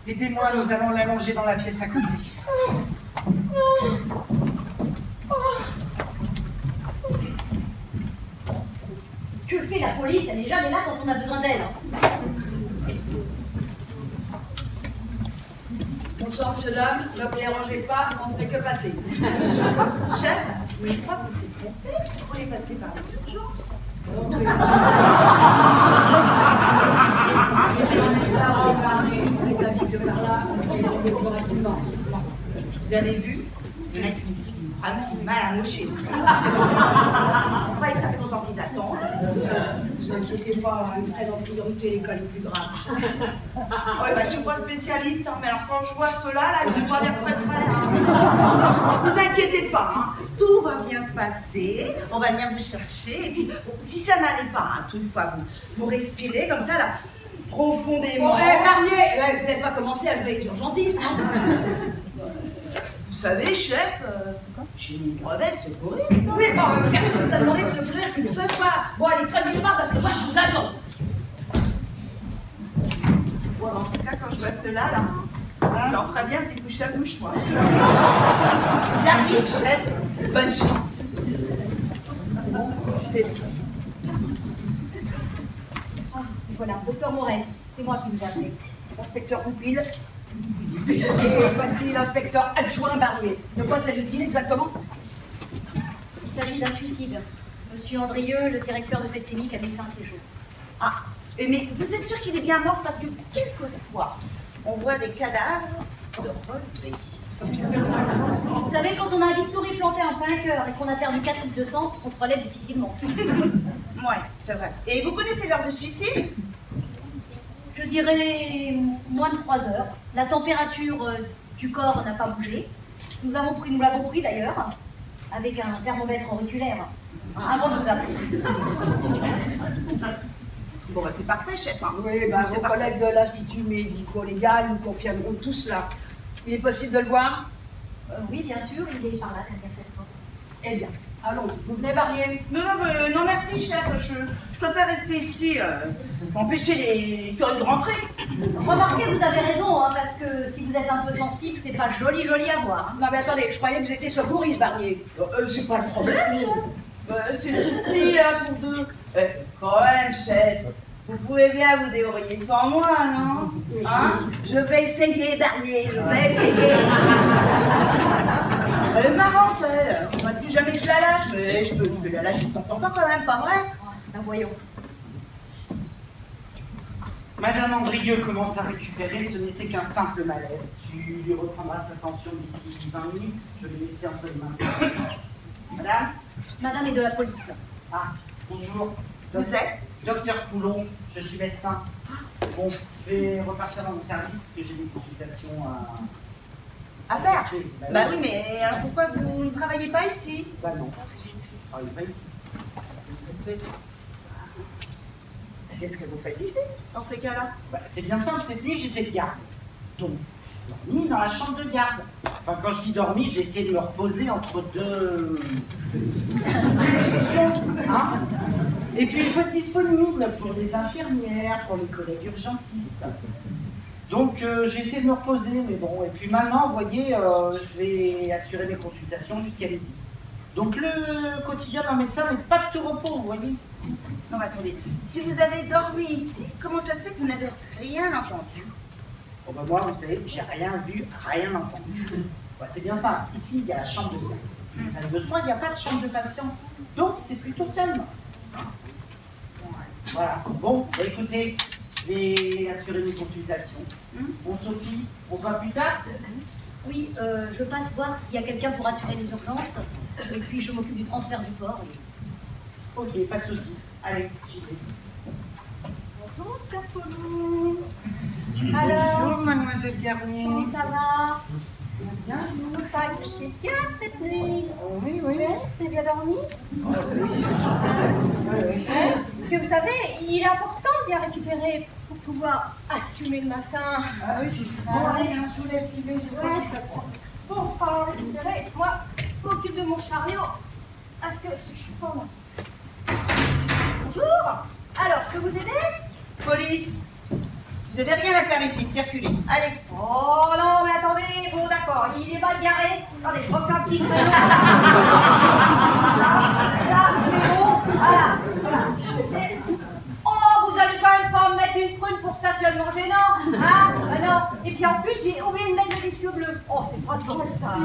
Aidez-moi, nous allons l'allonger dans la pièce à côté. Que fait la police? Elle n'est jamais là quand on a besoin d'elle. Bonsoir, monsieur, dame. Ne vous dérangez pas, on ne fait que passer. Chef, mais je crois que c'est trompé. On est passé par l'urgence. Vous avez vu? Il y en a qui ont vraiment du mal à mocher. On croyait que ça fait longtemps qu'ils attendent. Ne vous inquiétez pas, ils prennent en priorité les cas les plus graves. Ouais, bah, je suis pas spécialiste, hein, mais alors quand je vois ceux-là, là, ils ont pas l'air très frais. Hein. Ne vous inquiétez pas, hein, tout va bien se passer. On va venir vous chercher. Et puis, bon, si ça n'allait pas, hein, toutefois, vous respirez comme ça, là, profondément. Bon, Barnier, vous n'avez pas commencé à jouer les urgentistes, non? Vous savez, chef, j'ai une brevet de secouriste. Hein. Oui, bon, personne ne vous a demandé de secourir qui que ce soit. Bon, allez, très vite pas, parce que moi, je vous attends. Bon, en tout cas, quand je vois ceux-là, là, j'en ferai bien des couches à bouche, moi. J'arrive, chef. Bonne chance. Ouais, c'est moi qui vous appelez. Inspecteur Goupil. Et voici l'inspecteur adjoint Barnier. De quoi s'agit-il exactement? Il s'agit d'un suicide. Monsieur Andrieux, le directeur de cette clinique, a mis fin à ses jours. Ah, mais vous êtes sûr qu'il est bien mort parce que quelquefois, on voit des cadavres se relever. Vous savez, quand on a un bistouri planté en plein cœur et qu'on a perdu 4 litres de sang, on se relève difficilement. Ouais, c'est vrai. Et vous connaissez l'heure de suicide? Je dirais moins de 3 heures. La température du corps n'a pas bougé. Nous l'avons pris d'ailleurs, avec un thermomètre auriculaire, avant de vous appeler. Bon, bah c'est parfait, chef. Hein. Oui, vos collègues de l'Institut médico-légal nous confirmeront tout cela. Il est possible de le voir? Oui, bien sûr, il est par là, derrière cette porte. Eh bien, allons-y. Vous venez, Barnier? Non, merci, chef. Je préfère rester ici, pour empêcher les curieux de rentrer. Remarquez, vous avez raison, hein, parce que si vous êtes un peu sensible, c'est pas joli à voir. Hein. Non, mais attendez, je croyais que vous étiez secouriste, Barnier. C'est pas le problème, chef. C'est tout petit, pour deux. Quand même, chef. Vous pouvez bien vous débrouiller sans moi, non? Hein? Je vais essayer, Barnier, je vais essayer. Elle est marrante, elle. On m'a dit jamais que je la lâche, mais je peux la lâcher de temps en temps quand même, pas vrai? Ben voyons. Madame Andrieux commence à récupérer, ce n'était qu'un simple malaise. Tu lui reprendras sa tension d'ici 20 minutes, je l'ai laissé entre les mains. Madame? Madame est de la police. Ah, bonjour. Vous êtes? Docteur Poulon, je suis médecin. Bon, je vais repartir dans mon service parce que j'ai des consultations À faire? Bah oui, mais alors pourquoi vous ne travaillez pas ici? Bah non, je ne travaille pas ici. Ça se fait. Qu'est-ce que vous faites ici, dans ces cas-là? Bah, c'est bien simple, cette nuit j'étais de garde. Donc, dormi dans la chambre de garde. Enfin, quand je dis dormi, j'ai essayé de me reposer entre deux institutions. Hein? Et puis il faut être disponible pour les infirmières, pour les collègues urgentistes. Donc j'ai essayé de me reposer, mais bon. Et puis maintenant, vous voyez, je vais assurer mes consultations jusqu'à midi. Donc le quotidien d'un médecin n'est pas de tout repos, vous voyez. Non, mais attendez, si vous avez dormi ici, comment ça se fait que vous n'avez rien entendu? Bon ben moi, vous savez, j'ai rien vu, rien entendu. Ouais, c'est bien ça. Ici, il y a la chambre de garde. Les salles de soins, il n'y a pas de chambre de patient. Donc c'est plutôt calme. Voilà. Bon, bah, écoutez, je vais assurer mes consultations. Bon, Sophie, on se voit plus tard? Oui, je passe voir s'il y a quelqu'un pour assurer les urgences. Et puis je m'occupe du transfert du corps. Et... Ok, pas de souci. Allez, j'y vais. Bonjour, Capolou. Bonjour, mademoiselle Garnier. Comment ça va? Bien, Vous pas c'est bien cette nuit. oui, oui. C'est bien dormi? Oui. Oui. Parce que vous savez, il est important de bien récupérer pour pouvoir assumer le matin. Ah oui. Bon, allez, je vous laisse y aller, j'ai pas de patience. Bon, parlant de récupérer, moi, je m'occupe de mon chariot. Parce que je suis pas moi. Bonjour. Alors, je peux vous aider? Police, vous n'avez rien à faire ici, circulez. Allez. Oh non, mais attendez, bon d'accord, il est mal garé. Attendez, je refais un petit créneau. Là, c'est bon. Voilà. Oh, vous allez quand même pas me mettre une prune pour stationnement gênant, hein? Ben non. Et puis en plus, j'ai oublié de mettre le disque bleu. Oh, c'est pas drôle ça.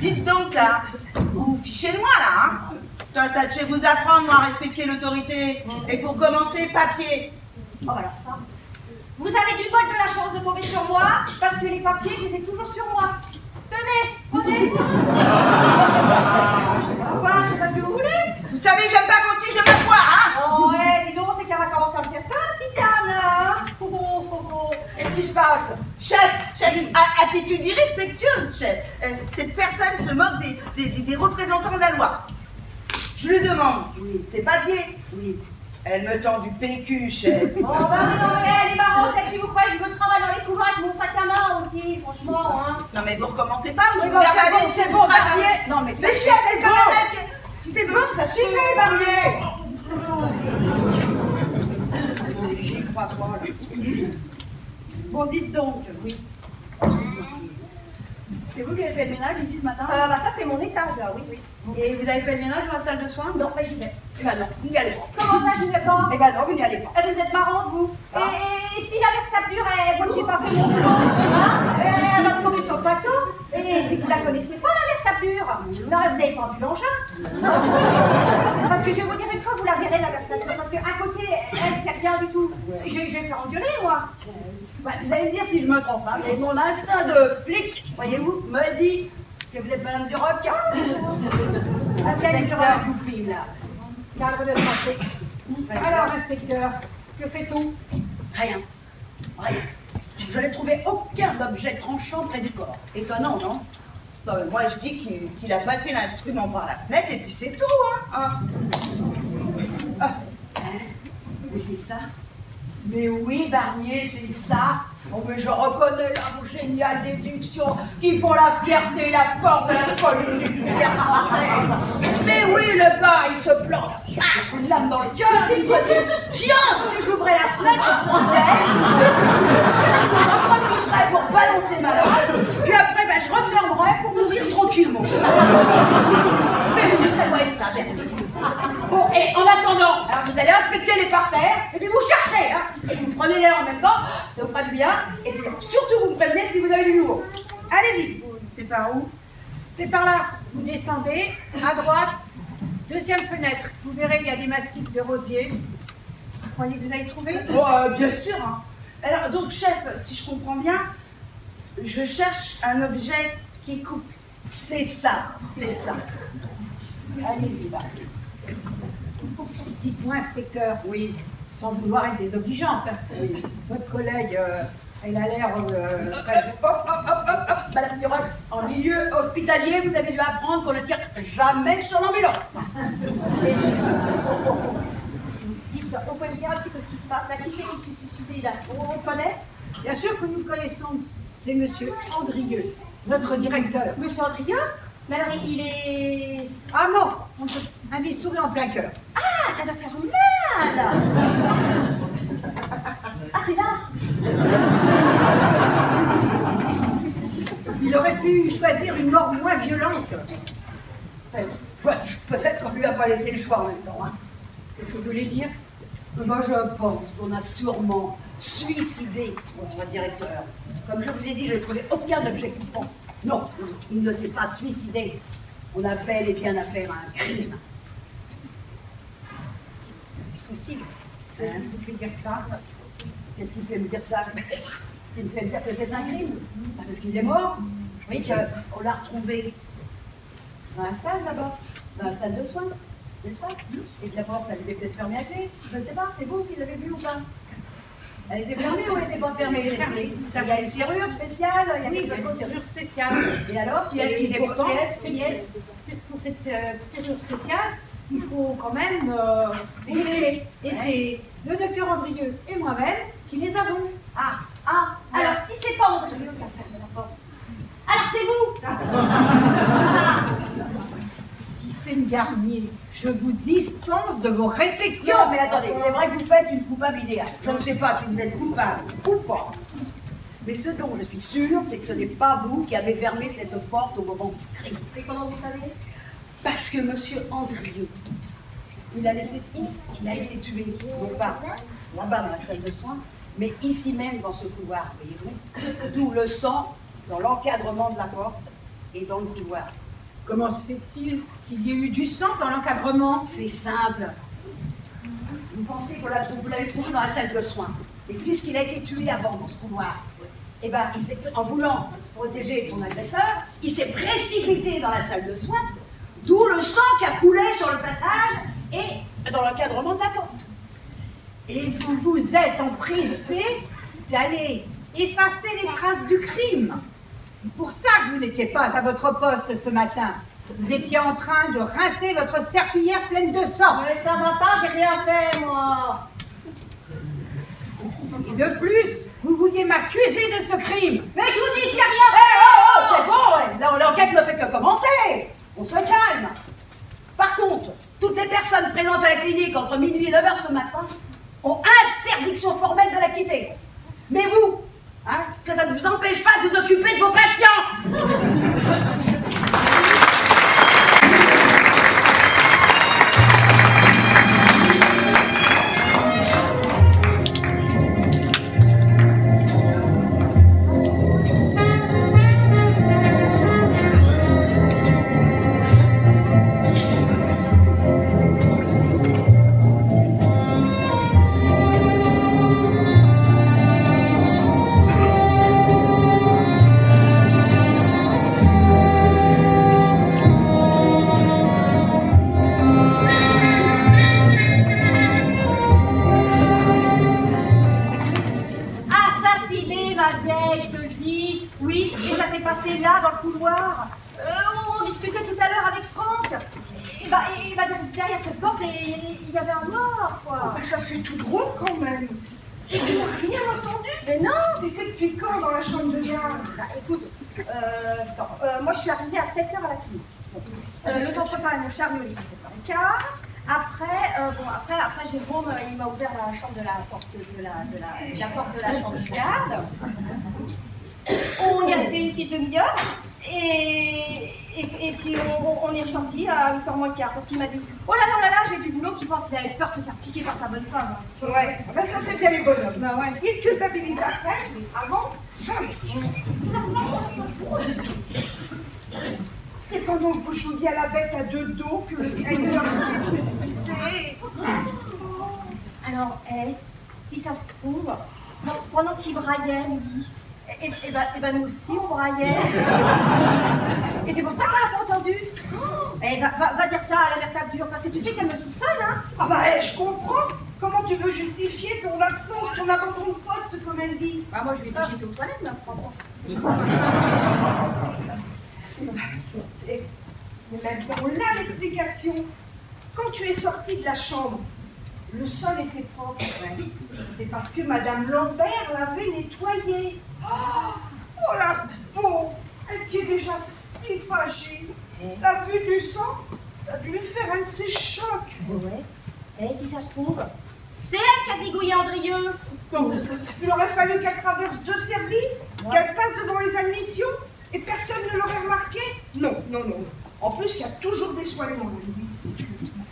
Dites donc là, vous fichez de moi là, hein? Toi, tâchez vous apprendre, moi, à respecter l'autorité. Et pour commencer, papier. Oh, alors ça. Vous avez du bol de la chance de tomber sur moi, parce que les papiers, je les ai toujours sur moi. Tenez, prenez. Pourquoi? C'est pas ce que vous voulez? Vous savez, j'aime pas qu'on signe de ma voix, hein? Oh ouais, dis donc, c'est qu'elle va commencer à me faire petite dame là. Qu'est-ce qui se passe? Chef, attitude irrespectueuse, chef. Cette personne se moque des représentants de la loi. Je lui demande, c'est papier? Oui. Elle me tend du PQ, chef. Oh bah oui, non mais elle est marrante, elle, si vous croyez que je me travaille dans les couloirs avec mon sac à main aussi, franchement, hein. Non mais vous recommencez pas ou je Oui, vous bon, garde à l'aise, c'est bon, Barnier. Non, mais Mais chef, c'est quand même... C'est bon, ça suffit, Barnier. J'y crois pas, là. Bon, dites donc, oui. C'est vous qui avez fait le ménage ici ce matin? Bah ça c'est mon étage. étage, là, oui, oui. Et vous avez fait le ménage dans la salle de soins? Non, mais j'y vais. Eh ben non, vous n'y allez pas. Comment ça, j'y vais pas? Eh ben non, vous n'y allez pas. Eh, vous êtes marrant, vous. Ah. Et si la vertable dure, moi que j'ai pas fait mon boulot, hein, elle va me tomber sur le plateau. Et si vous la connaissez pas, la vertable dure, non, vous n'avez pas vu l'engin. Parce que je vais vous dire une fois, vous la verrez, la vertable dure. Parce qu'à côté, elle sert rien du tout. Je vais me faire engueuler, moi. Bah, vous allez me dire si je me trompe, hein, mais mon instinct de flic, voyez-vous, me dit que vous êtes Madame Duroc. Inspecteur Goupil, cadre de santé. Alors, inspecteur, que fait-on? Rien. Rien. Je n'ai trouvé aucun objet tranchant près du corps. Étonnant, non? Non, mais moi, je dis qu'il a passé l'instrument par la fenêtre et puis c'est tout, hein. Mais c'est ça. Mais oui, Barnier, c'est ça. Oh, mais je reconnais la géniale déduction qui font la fierté et la force de la police judiciaire française. Mais oui, le gars, il se plante. Il se fout de l'âme dans le cœur. Il se dit, tiens, si j'ouvrais la fenêtre, je prendrais. J'en profiterais pour balancer ma langue. Puis après, ben, je refermerais pour mourir tranquillement. Mais ça doit être ça, Bernier. Bon, et en attendant, alors vous allez inspecter les parterres, et puis vous cherchez, hein, et vous prenez l'air en même temps, ça vous fera du bien, et puis surtout vous me prévenez si vous avez du nouveau. Allez-y. C'est par où? C'est par là. Vous descendez, à droite, deuxième fenêtre. Vous verrez, il y a des massifs de rosiers. Vous croyez que vous avez trouvé? Oh, bien sûr, hein. Alors, donc, chef, si je comprends bien, je cherche un objet qui coupe. C'est ça, c'est ça. Allez-y, va. Dites-moi, inspecteur, Oui. sans vouloir être désobligeante, Oui. votre collègue, elle a l'air... Hop, Madame Duroc, en milieu hospitalier, vous avez dû apprendre qu'on ne tire jamais sur l'ambulance. Dites, on peut me dire un petit peu ce qui se passe là? Qui c'est qui s'est suicidé là? On connaît? Bien sûr que nous connaissons, c'est monsieur Andrieux, notre directeur. Monsieur Andrieux? Mais alors, il est... Ah non, un bistouri en plein cœur. Ah, ça doit faire mal! Ah, c'est là! Il aurait pu choisir une mort moins violente. Peut-être qu'on lui a pas laissé le choix en même temps. Hein. Qu'est-ce que vous voulez dire? Moi, je pense qu'on a sûrement suicidé votre directeur. Comme je vous ai dit, je n'ai trouvé aucun objet coupant. Non, il ne s'est pas suicidé. On a bel et bien affaire à un crime. C'est possible. Hein? Qu'est-ce qui vous fait dire ça? Qu'est-ce qui fait me dire ça? Qui me fait me dire que c'est un crime? Parce qu'il est mort. Oui, qu'on l'a retrouvé dans la salle d'abord, dans la salle de soins, n'est-ce pas? Et que la porte, elle était peut-être fermée à clé. Je ne sais pas, c'est vous qui l'avez vu ou pas? Elle était fermée ou elle n'était pas fermée? Elle était fermée. Il y a une serrure spéciale, il y a Oui, il y a quelque une chose. serrure spéciale. Et alors, qui est-ce qui Et pourtant, est pour cette serrure spéciale, il faut quand même une clé. Et c'est le docteur Andrieux et moi-même qui les avons. Ah, alors si c'est pas Andrieux qui a fermé la porte, alors c'est vous! Ah. Tiffaine Garnier, je vous dispense de vos réflexions. Non, mais attendez, c'est vrai que vous faites une coupable idéale. Je ne sais pas si vous êtes coupable ou pas. Mais ce dont je suis sûre, c'est que ce n'est pas vous qui avez fermé cette porte au moment du crime. Et comment vous savez? Parce que monsieur Andrieux, il a laissé il a été tué, non pas là-bas dans la salle de soins, mais ici même dans ce couloir, voyez-vous, d'où le sang dans l'encadrement de la porte et dans le couloir. Comment se fait-il qu'il y ait eu du sang dans l'encadrement? C'est simple. Vous pensez que vous l'avez trouvé dans la salle de soins. Et puisqu'il a été tué avant dans ce couloir, eh ben, en voulant protéger son agresseur, il s'est précipité dans la salle de soins, d'où le sang qui a coulé sur le passage et dans l'encadrement de la porte. Et vous vous êtes empressé d'aller effacer les traces du crime. C'est pour ça que vous n'étiez pas à votre poste ce matin. Vous étiez en train de rincer votre serpillière pleine de sang. Mais ça va pas, j'ai rien fait, moi! Et de plus, vous vouliez m'accuser de ce crime. Mais je vous dis que j'ai rien fait! C'est bon, ouais. L'enquête ne fait que commencer. On se calme. Par contre, toutes les personnes présentes à la clinique entre minuit et 9h ce matin ont interdiction formelle de la quitter. Mais vous, hein, que ça ne vous empêche pas de vous occuper de vos patients. derrière cette porte, il y avait un mort, quoi. Ah, ça fait tout drôle quand même. Et tu n'as rien entendu? Mais non. T'étais depuis quand dans la chambre de garde? Bah, écoute, moi je suis arrivée à 7h à la clinique. Bon. Le temps de préparer mon chariot, il est à 7h15. Après Jérôme, il m'a ouvert la chambre de la porte de la chambre de garde. On y est resté une petite demi-heure et puis on est sorti à 8h moins le quart parce qu'il m'a dit oh là j'ai du boulot, tu penses qu'il avait peur de se faire piquer par sa bonne femme. Ouais, ben ça c'est bien les bonhommes. Ben ouais. Il culpabilise après, mais avant, jamais. C'est pendant que vous jouiez à la bête à deux dos que le directeur vous précipité. Alors, si ça se trouve, pendant qu'il braillait, lui, et ben nous aussi on braillait. Et c'est pour ça qu'on l'a pas entendu. Va dire ça à la mère Tape Dure, parce que tu sais qu'elle me soupçonne, hein. Ah bah je comprends. Comment tu veux justifier ton absence, ton abandon de poste, comme elle dit? Bah moi je vais dire j'étais aux toilettes, mais apprends. Mais maintenant, on a l'explication. Quand tu es sortie de la chambre, le sol était propre. C'est parce que Madame Lambert l'avait nettoyé. Oh la pauvre, elle qui est déjà si fragile. La vue du sang, ça a dû lui faire un de ses chocs. Ouais. Et si ça se trouve, c'est elle qui a zigouillé Andrieux. Donc, il aurait fallu qu'elle traverse 2 services, qu'elle passe devant les admissions, et personne ne l'aurait remarqué. Non. En plus, il y a toujours des soignants dans l'église.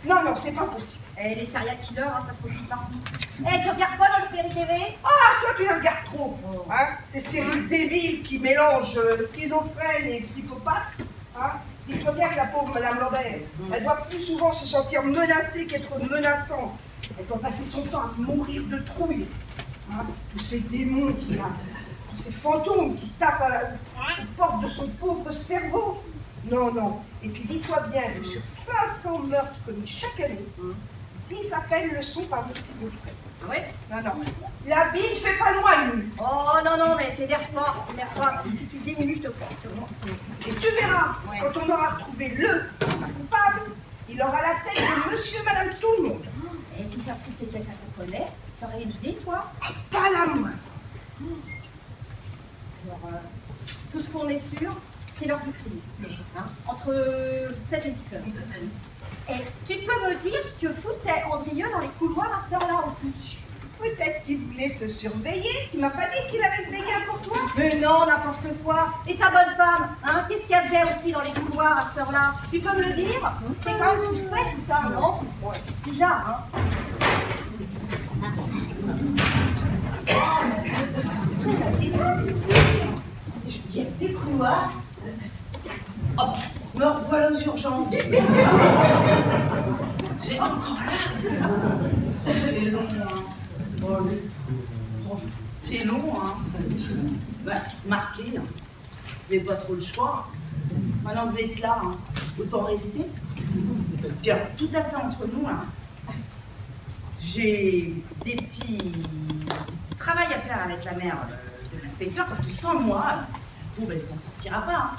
Non, c'est pas possible. Les serial killers, hein, ça se profile partout. Tu regardes quoi dans les séries TV? Ah, toi, tu la regardes trop. Hein, ces séries débiles qui mélangent schizophrènes et psychopathes. Hein. Dis-toi bien que la pauvre Madame Lambert, elle doit plus souvent se sentir menacée qu'être menaçante. Elle doit passer son temps à mourir de trouille. Hein. Tous ces démons qui lancent, tous ces fantômes qui tapent à la porte de son pauvre cerveau. Non. Et puis dis-toi bien que sur 500 meurtres commis chaque année, 10 appels le sont par des schizophrènes. Oui. Non. La bille ne fait pas le moine. Oh non, mais t'énerve pas. Si tu diminues, je te crois. Et tu verras, quand on aura retrouvé le coupable, il aura la tête de monsieur et madame tout le monde. Et si ça se trouve, c'est quelqu'un qu'on connaît, t'aurais une idée, toi? Pas la moindre. Alors, tout ce qu'on est sûr, c'est l'heure du crime. Hein, entre 7 et 8 heures. Et tu peux me dire ce que foutait Andrieux dans les couloirs à cette heure-là aussi? Peut-être qu'il voulait te surveiller. Tu m'as pas dit qu'il avait le béguin pour toi? Mais non, n'importe quoi. Et sa bonne femme, hein, qu'est-ce qu'elle faisait aussi dans les couloirs à cette heure-là? Tu peux me le dire? C'est quand même suspect tout ça, non? Ouais. Bizarre, hein? Il y a des couloirs. Oh, me revoilà aux urgences. Vous êtes encore là? C'est long, hein. C'est long, hein. Bah, marqué, hein. Vous n'avez pas trop le choix. Maintenant que vous êtes là, hein, autant rester. Puis alors, tout à fait entre nous, hein, j'ai des petits travail à faire avec la mère de l'inspecteur, parce que sans moi, bon, elle ne s'en sortira pas. Hein.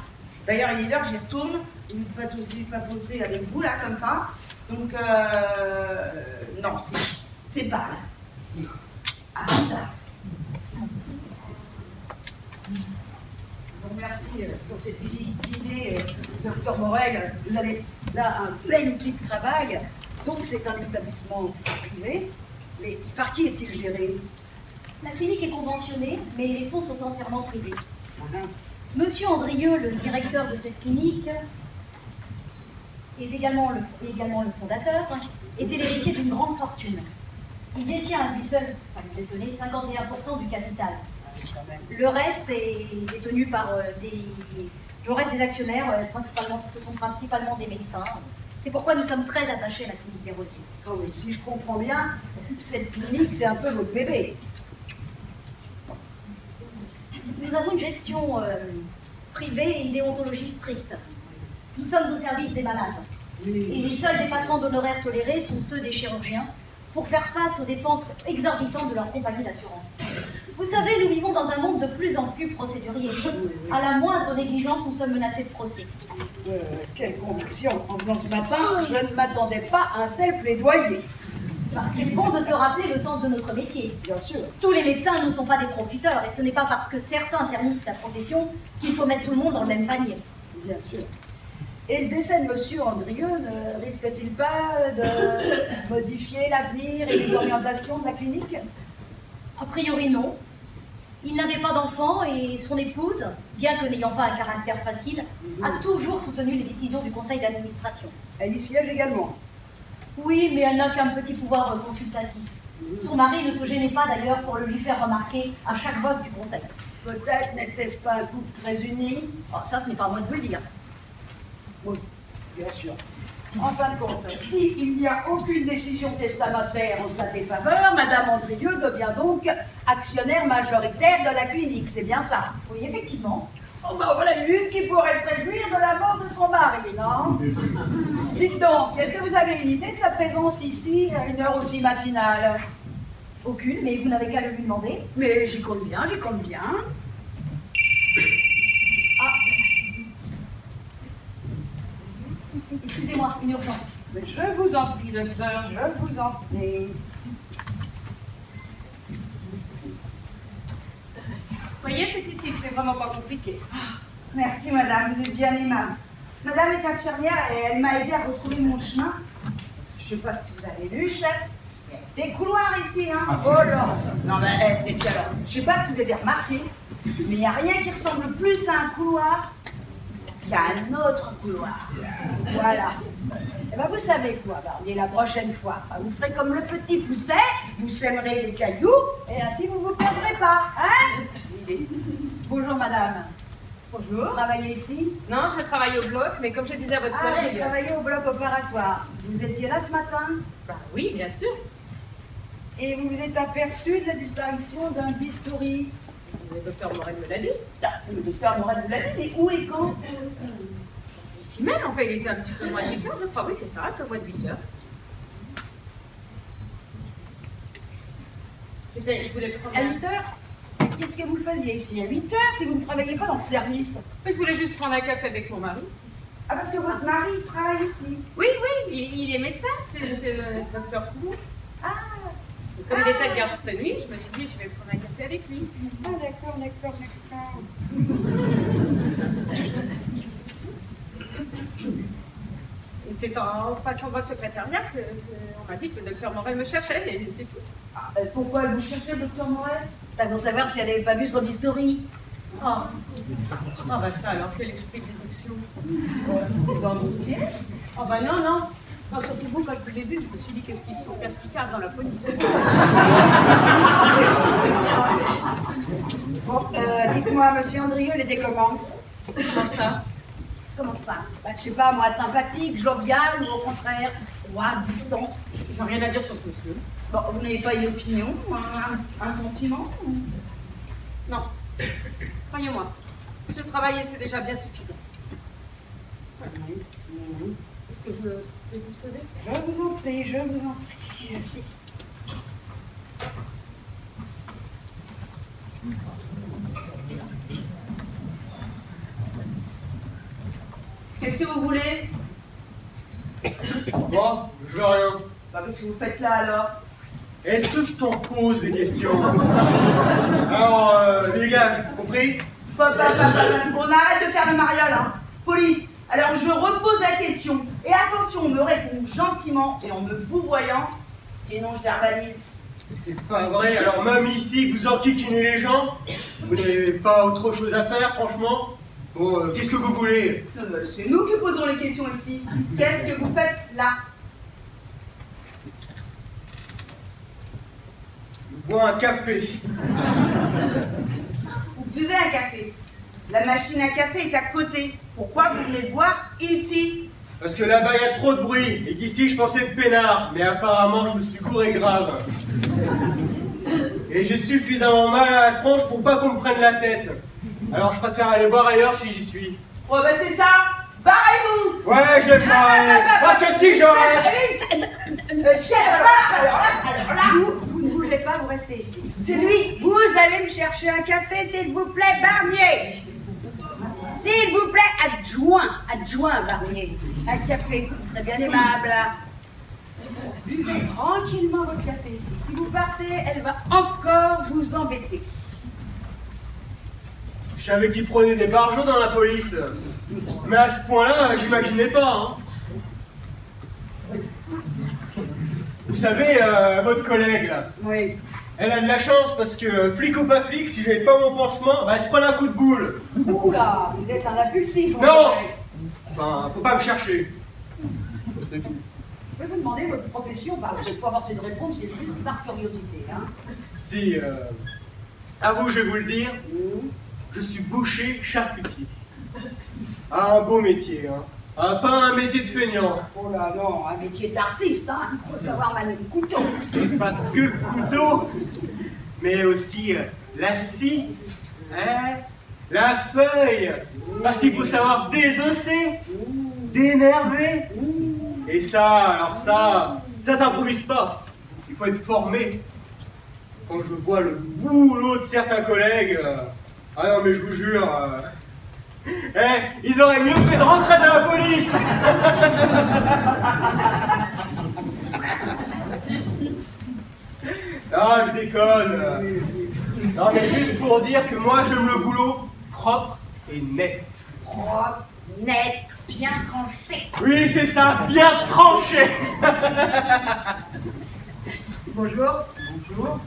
D'ailleurs, il est l'heure, j'y retourne, au lieu de papoter avec vous, là, comme ça. Donc, non, c'est pas là. Ah, ça. Donc, merci pour cette visite guidée, docteur Morel. Vous avez là un plein outil de travail. Donc, c'est un établissement privé. Mais par qui est-il géré? La clinique est conventionnée, mais les fonds sont entièrement privés. Monsieur Andrieux, le directeur de cette clinique, est également le fondateur, était l'héritier d'une grande fortune. Il détient à lui seul, il détenait 51% du capital. Le reste est détenu par le reste des actionnaires, ce sont principalement des médecins. C'est pourquoi nous sommes très attachés à la clinique des Rosiers. Oh, si je comprends bien, cette clinique, c'est un peu votre bébé. Nous avons une gestion privée et une déontologie stricte. Nous sommes au service des malades. Et les seuls dépassements d'honoraires tolérés sont ceux des chirurgiens pour faire face aux dépenses exorbitantes de leur compagnie d'assurance. Vous savez, nous vivons dans un monde de plus en plus procédurier. À la moindre négligence, nous sommes menacés de procès. Quelle conviction! En venant ce matin, je ne m'attendais pas à un tel plaidoyer. Il est bon de se rappeler le sens de notre métier. Bien sûr. Tous les médecins ne sont pas des profiteurs, et ce n'est pas parce que certains ternissent la profession qu'il faut mettre tout le monde dans le même panier. Bien sûr. Et le décès de M. Andrieux ne risque-t-il pas de modifier l'avenir et les orientations de la clinique? A priori, non. Il n'avait pas d'enfant et son épouse, bien que n'ayant pas un caractère facile, a toujours soutenu les décisions du conseil d'administration. Elle y siège également. Oui, mais elle n'a qu'un petit pouvoir consultatif. Son mari ne se gênait pas d'ailleurs pour le lui faire remarquer à chaque vote du conseil. Peut-être n'était-ce pas un couple très uni? Oh, ça, ce n'est pas à moi de vous le dire. Oui, bien sûr. En fin de compte, s'il n'y a aucune décision testamentaire en sa défaveur, Madame Andrieux devient donc actionnaire majoritaire de la clinique, c'est bien ça? Oui, effectivement. Oh ben voilà une qui pourrait se réjouir de la mort de son mari, non? Dites donc, est-ce que vous avez une idée de sa présence ici à une heure aussi matinale? Aucune, mais vous n'avez qu'à le lui demander. Mais j'y compte bien, j'y compte bien. Excusez-moi, une urgence. Mais je vous en prie, docteur, je vous en prie. Voyez, c'est ici, c'est vraiment pas compliqué. Merci madame, vous êtes bien aimable. Madame est infirmière et elle m'a aidé à retrouver mon chemin. Je ne sais pas si vous avez vu, chef. Il y a des couloirs ici, hein. Oh là. Non mais, et puis alors, je ne sais pas si vous avez remarqué, mais il n'y a rien qui ressemble plus à un couloir qu'à un autre couloir. Voilà. Eh ben vous savez quoi, Barbier, la prochaine fois, vous ferez comme le petit Pousset, vous sèmerez des cailloux, et ainsi vous ne vous perdrez pas, hein? Bonjour madame. Bonjour. Vous travaillez ici? Non, je travaille au bloc, mais comme je disais à votre Ah, vous collègue... travaillez au bloc opératoire. Vous étiez là ce matin? Bah oui, bien sûr. Et vous vous êtes aperçu de la disparition d'un bistouri? Le docteur Morel me l'a dit. Ah, le docteur Morel vous l'a dit, mais où et quand? Ici même, en fait, il était un petit peu moins de 8 heures, je crois. Oui, c'est ça, un peu moins de 8 heures. Je voulais prendre... À 8 heures? Qu'est-ce que vous faisiez ici à 8 heures si vous ne travailliez pas dans ce service? Je voulais juste prendre un café avec mon mari. Ah, parce que votre mari travaille ici. Oui, il est médecin, c'est le docteur Coulon. Ah, Comme il était de garde cette nuit, je me suis dit, je vais prendre un café avec lui. Ah d'accord. Et c'est en passant dans le secrétariat qu'on m'a dit que le docteur Morel me cherchait, et c'est tout. ah, pourquoi vous cherchez le docteur Morel? Pour savoir si elle n'avait pas vu son bistouri. Ah bah ça alors, quel esprit de déduction. Vous en doutiez? Ah bah non. Non, surtout vous, quand je vous ai vu, je me suis dit qu'est-ce qu'ils sont perspicaces dans la police. Bon, dites-moi, monsieur Andrieux, il était comment? Comment ça? Comment ça? Je sais pas, moi, sympathique, jovial, ou au contraire, froid, distant? J'ai rien à dire sur ce monsieur. Bon, vous n'avez pas une opinion, un sentiment? Non. Croyez-moi, de travailler, c'est déjà bien suffisant. Est-ce que je peux disposer? Je vous en prie, je vous en prie. Merci. Qu'est-ce que vous voulez? Moi, je veux rien. Bah, qu'est-ce que vous faites là alors? Est-ce que je t'en pose des questions? Alors, les gars, compris? On arrête de faire le mariole, hein. Police, alors je repose la question. Et attention, on me répond gentiment et en me vouvoyant, sinon je verbalise. C'est pas vrai, alors même ici, vous enquiquinez les gens? Vous n'avez pas autre chose à faire, franchement? Bon, qu'est-ce que vous voulez? C'est nous qui posons les questions ici. Qu'est-ce que vous faites là? Je bois un café. Vous buvez un café. La machine à café est à côté. Pourquoi vous venez le boire ici? Parce que là-bas, il y a trop de bruit, et qu'ici, je pensais de peinard, mais apparemment, je me suis gouré grave. Et j'ai suffisamment mal à la tronche pour pas qu'on me prenne la tête. Alors, je préfère aller voir ailleurs si j'y suis. Oh bah c'est ça. Barrez-vous. Ouais, je vais me barrer. Parce que si je reste... Chef, alors là, bougez pas, vous restez ici. C'est lui. Vous allez me chercher un café, s'il vous plaît, Barnier. S'il vous plaît, adjoint Barnier. Un café, ce serait bien aimable. Buvez tranquillement votre café ici. Si vous partez, elle va encore vous embêter. Je savais qu'il prenait des barjots dans la police. Mais à ce point-là, j'imaginais pas. Hein. Vous savez, votre collègue, là, Oui. elle a de la chance parce que, flic ou pas flic, si j'avais pas mon pansement, bah, elle se prenait un coup de boule. Oula, vous êtes un impulsif. mon Non. collègue. Enfin, faut pas me chercher. Je peux vous demander votre profession, vous n'êtes pas forcé de répondre, c'est juste par curiosité. Hein. Si, à vous, je vais vous le dire, je suis boucher charcutier. Ah, un beau métier, hein. Ah, pas un métier de feignant. Oh là non, un métier d'artiste, hein. Il faut savoir manier le couteau. Et pas que le couteau, mais aussi la scie, hein, la feuille. Parce qu'il faut savoir désosser, dénerver. Et ça, alors ça s'improvise pas. Il faut être formé. Quand je vois le boulot de certains collègues, ah non mais je vous jure, ils auraient mieux fait de rentrer dans la police. Non, je déconne. Non mais juste pour dire que moi j'aime le boulot propre et net. Propre, net, bien tranché. Oui, c'est ça, bien tranché. Bonjour. Bonjour.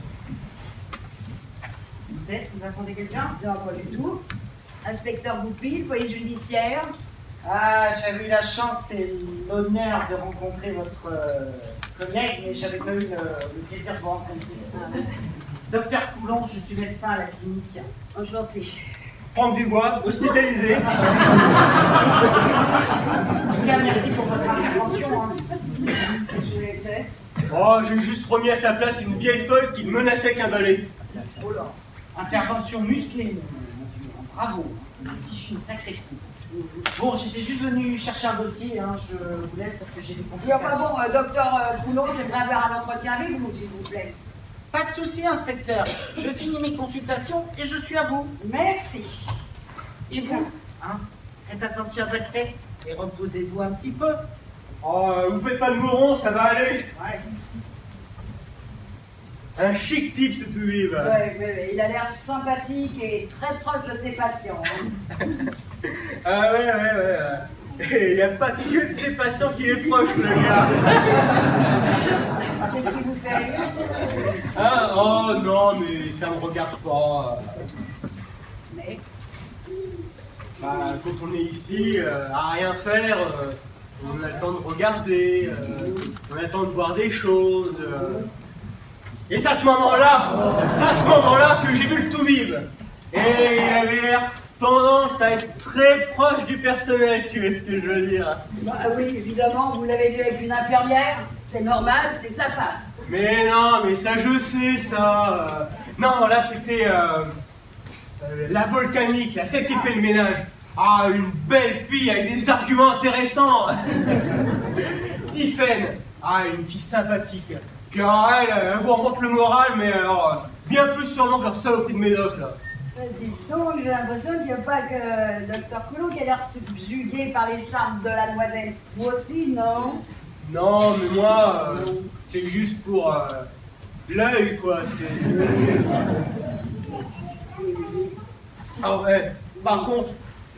Vous attendez quelqu'un? Non, pas du tout. Inspecteur Goupil, police judiciaire. Ah, j'avais eu la chance et l'honneur de rencontrer votre collègue, mais j'avais pas eu le plaisir de vous rencontrer. Docteur Coulon, je suis médecin à la clinique. Enchanté. Franck Dubois, hospitalisé. En tout cas, merci pour votre intervention. Hein. Qu'est-ce que vous avez fait? Oh, j'ai juste remis à sa place une vieille folle qui me menaçait avec un balai. Oh là. Intervention musclée, bravo. Je suis une sacrée coup. Bon, j'étais juste venu chercher un dossier, hein. Je vous laisse parce que j'ai des Oui, complications. enfin bon, docteur Coulon, j'aimerais avoir un entretien avec vous, s'il vous plaît. Pas de souci, inspecteur. Je finis mes consultations et je suis à vous. Merci. Et vous, hein, faites attention à votre tête et reposez-vous un petit peu. Oh, vous faites pas de mouron, ça va aller. Ouais. Un chic type ce Toubib. Ouais, il a l'air sympathique et très proche de ses patients. Ah ouais. Il n'y a pas que de ses patients qui est proche, le gars. Qu'est-ce qui vous fait rire? Ah, oh non, mais ça me regarde pas. Mais Bah, quand on est ici, à rien faire, on a le temps de regarder, on a le temps de voir des choses. Et c'est à ce moment-là que j'ai vu le Toubib. Et il avait l'air tendance à être très proche du personnel, si vous voyez ce que je veux dire. bah, oui, évidemment, vous l'avez vu avec une infirmière, c'est normal, c'est sa femme. Mais non, mais ça je sais, ça. Non, là c'était la volcanique, là, celle qui fait le ménage. Ah, une belle fille avec des arguments intéressants. Tiphaine, ah, une fille sympathique. Car elle vous remonte le moral, mais alors, bien plus sûrement que leur saloperie de médoc, là. Dites donc, j'ai l'impression qu'il n'y a pas que Dr Coulon qui a l'air subjugué par les charmes de la demoiselle. Vous aussi, non? Non, mais moi, c'est juste pour l'œil, quoi. Ah ouais, par contre,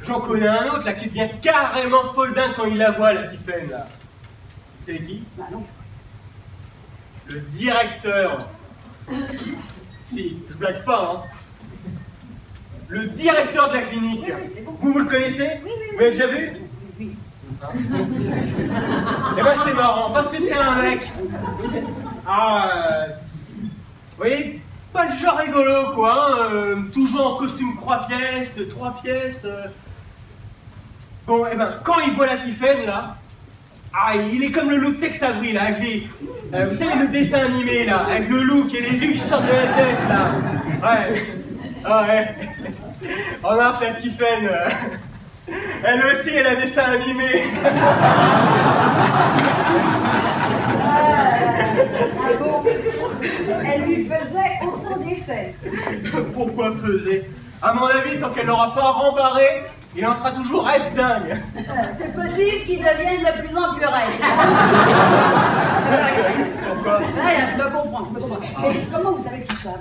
j'en connais un autre, là, qui devient carrément folle dingue quand il la voit, la Tiphaine, là. Vous savez qui? Bah non. Le directeur. Si, je blague pas, hein. Le directeur de la clinique. Oui, c'est bon. Vous le connaissez? Oui. Vous l'avez déjà vu? Oui. Eh ben c'est marrant, parce que c'est un mec. Ah, vous voyez, pas le genre rigolo, quoi. Hein, toujours en costume 3 pièces, 3 pièces. Bon, eh ben, quand il voit la Tiphaine, là, ah, il est comme le loup de Tex Avery, là, avec les, vous savez, le dessin animé, là, avec le loup et les yeux qui sortent de la tête, là. Ouais. Ah ouais. Remarque la Tiphaine. Elle aussi, elle a des dessins animés. Ah bon, elle lui fait faisait. À mon avis, tant qu'elle n'aura pas rembarré, il en sera toujours raide dingue. C'est possible qu'il devienne de plus en plus raide. Pourquoi? Rien, je me comprends. Mais comment vous savez tout ça?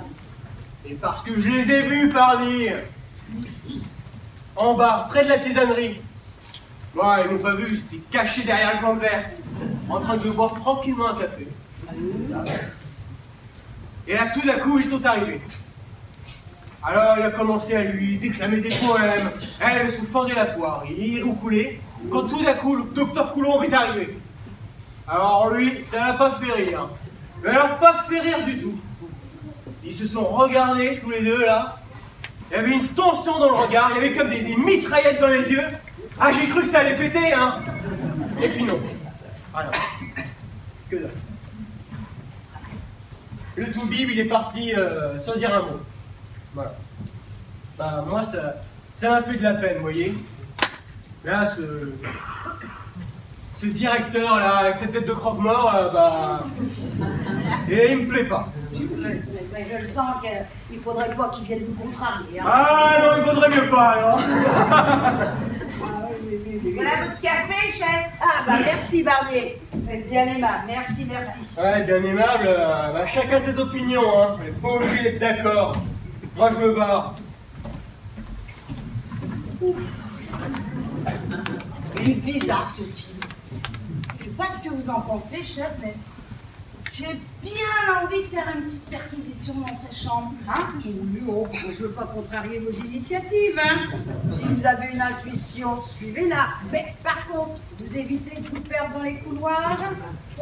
Et parce que je les ai vus parler. En bas, près de la tisanerie. Bon, ils m'ont pas vu, j'étais caché derrière le plante verte, en train de boire tranquillement un café. Et là, tout d'un coup, ils sont arrivés. Alors, il a commencé à lui déclamer des poèmes. Elle se fendait la poire, il roucoulait, quand tout d'un coup, le docteur Coulomb est arrivé. Alors, lui, ça l'a pas fait rire. Mais alors, pas fait rire du tout. Ils se sont regardés, tous les deux, là. Il y avait une tension dans le regard, il y avait comme des mitraillettes dans les yeux. Ah, j'ai cru que ça allait péter, hein. Et puis non. Voilà. Que dalle. Le toubib, il est parti sans dire un mot. Voilà. Bah, moi, ça m'a fait de la peine, vous voyez. Là, ce directeur-là, avec cette tête de croque-mort, bah... Et il me plaît pas. Mais je le sens qu'il faudrait pas qu'il vienne vous contrarier. Hein. Ah non, il vaudrait mieux pas, alors. Voilà votre café, chef. Ah, bah merci, Barnier. Vous êtes bien aimable. Merci, merci. Ouais, bien aimable, bah, chacun ses opinions, hein. On n'est pas obligé d'être d'accord. Moi, je me barre. Il est bizarre ce type. Je sais pas ce que vous en pensez, chef, mais j'ai bien envie de faire une petite perquisition dans sa chambre. Hein? Oh, je ne veux pas contrarier vos initiatives. Hein. Si vous avez une intuition, suivez-la. Mais par contre, vous évitez de vous perdre dans les couloirs.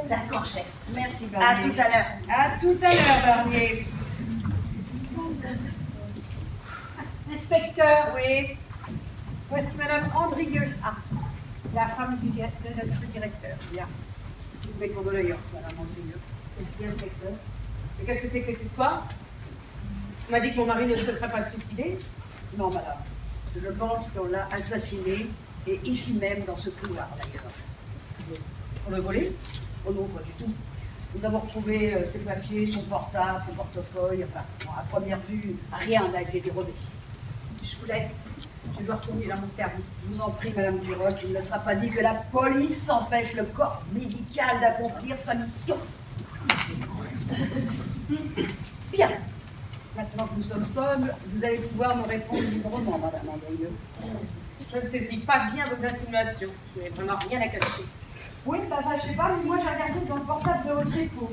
D'accord, chef. Merci, À Barnier. tout à l'heure. À tout à l'heure, Barnier. Inspecteur. Oui. Voici Madame Andrieux. Ah, la femme de notre directeur. Bien. Toutes mes condoléances, Madame Andrieux. Merci, inspecteur. Mais qu'est-ce que c'est que cette histoire? On m'a dit que mon mari ne se serait pas suicidé. Non, madame. Je pense qu'on l'a assassiné, et ici même, dans ce couloir, d'ailleurs. Pour le voler? Oh non, pas du tout. Nous avons retrouvé ses papiers, son portable, ses portefeuilles. Enfin, bon, à première vue, rien n'a été dérobé. Je vous laisse. Je dois retourner dans mon service. Je vous en prie, Madame Duroc, il ne sera pas dit que la police empêche le corps médical d'accomplir sa mission. Bien. Maintenant que nous sommes seuls, vous allez pouvoir me répondre librement, Madame Andrieux. Je ne saisis pas bien vos insinuations. Je n'ai vraiment rien à cacher. Oui, bah, je sais pas, mais moi j'ai regardé dans le portable de votre époux.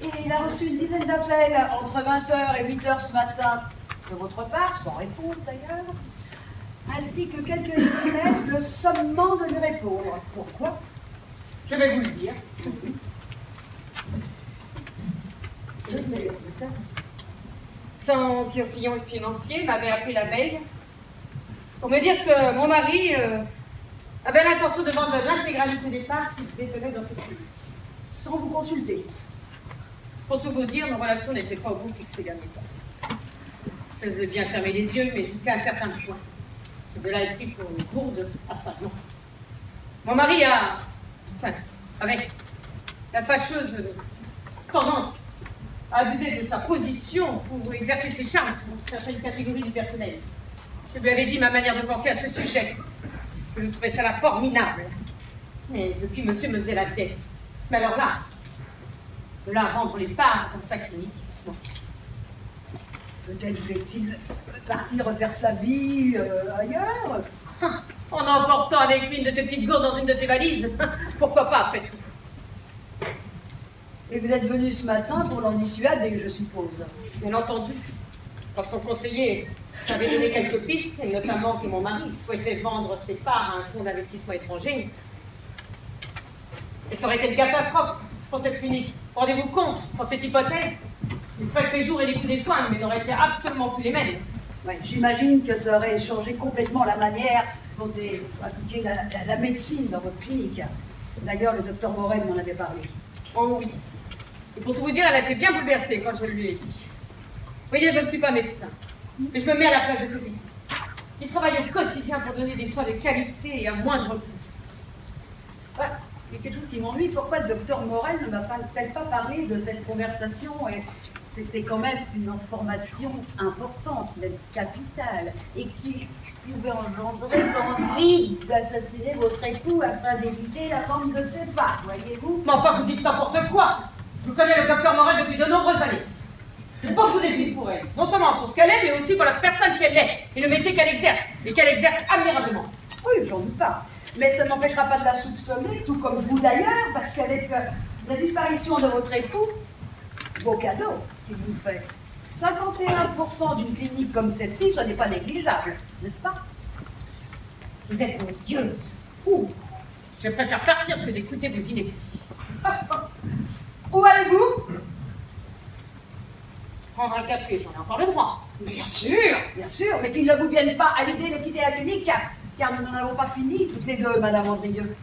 Et il a reçu une dizaine d'appels entre 20h et 8h ce matin de votre part, sans réponse d'ailleurs, ainsi que quelques SMS le sommant de lui répondre. Pourquoi? Je vais vous le dire. Son client financier m'avait appelé la veille pour me dire que mon mari avait l'intention de vendre l'intégralité des parts qu'il détenait dans cette clinique. Sans vous consulter. Pour tout vous dire, nos relations n'étaient pas au bout fixe ces derniers temps. Je veux bien fermer les yeux, mais jusqu'à un certain point. De là est pris pour une gourde à ça, non. Mon mari avec la fâcheuse tendance à abuser de sa position pour exercer ses charmes sur certaines catégories du personnel. Je lui avais dit ma manière de penser à ce sujet, que je trouvais ça là formidable. Mais depuis, monsieur me faisait la tête. Mais alors là, de là à vendre les parts dans sa clinique, non. Peut-être voulait-il partir refaire sa vie ailleurs. En emportant avec lui une de ses petites gourdes dans une de ses valises. Pourquoi pas, après tout? Et vous êtes venu ce matin pour l'en dissuader, je suppose. Bien entendu. Quand son conseiller avait donné quelques pistes, et notamment que mon mari souhaitait vendre ses parts à un fonds d'investissement étranger. Et ça aurait été une catastrophe pour cette clinique. Rendez-vous compte, pour cette hypothèse, les frais de séjour et les coûts des soins, mais n'auraient été absolument plus les mêmes. Ouais, j'imagine que ça aurait changé complètement la manière dont est appliquée la médecine dans votre clinique. D'ailleurs, le docteur Morel m'en avait parlé. Oh oui. Et pour tout vous dire, elle a été bien bouleversée quand je lui ai dit. Vous voyez, je ne suis pas médecin, mais je me mets à la place de celui qui travaille au quotidien pour donner des soins de qualité et à moindre coût. Voilà. Il y a quelque chose qui m'ennuie. Pourquoi le docteur Morel ne m'a-t-elle pas parlé de cette conversation et c'était quand même une information importante, même capitale, et qui pouvait engendrer l'envie d'assassiner votre époux afin d'éviter la vente de ses parts, voyez-vous? Mais enfin, vous dites n'importe quoi. Je connais le docteur Morel depuis de nombreuses années. J'ai beaucoup d'estime pour elle, non seulement pour ce qu'elle est, mais aussi pour la personne qu'elle est, et le métier qu'elle exerce, et qu'elle exerce admirablement. Oui, j'en doute pas. Mais ça n'empêchera pas de la soupçonner, tout comme vous d'ailleurs, parce qu'avec la disparition de votre époux, beau cadeau qu'il vous fait. 51% d'une clinique comme celle-ci, ce n'est pas négligeable, n'est-ce pas? Vous êtes odieuse. Ouh, je préfère partir que d'écouter vos inepties. Où allez-vous? Prendre un café, j'en ai encore le droit. Bien sûr, mais qu'il ne vous vienne pas à l'idée de quitter la clinique, car nous n'en avons pas fini, toutes les deux, Madame Andrieux.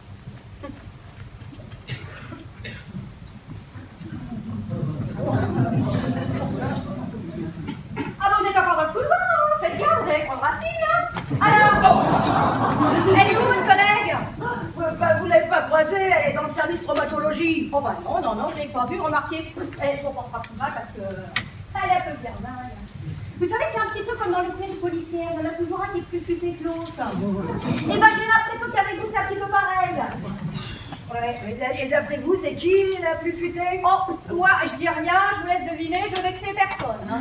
Ah, vous êtes encore dans le couloir, hein? Faites gaffe, vous allez prendre racine, hein? Alors, elle est où, votre collègue? Vous ne l'avez pas croisée, elle est dans le service traumatologie. Oh, bah non, je l'ai pas vu, remarquez. Elle se comporte pas plus mal parce que... elle est un peu dingue. Vous savez, c'est un petit peu comme dans les séries policières, il y en a toujours un qui est plus futé que l'autre. Et ben j'ai l'impression qu'avec vous, c'est un petit peu pareil. Ouais, et d'après vous, c'est qui la plus futée? Oh, moi, je dis rien, je vous laisse deviner, je veux vexer personne. Hein.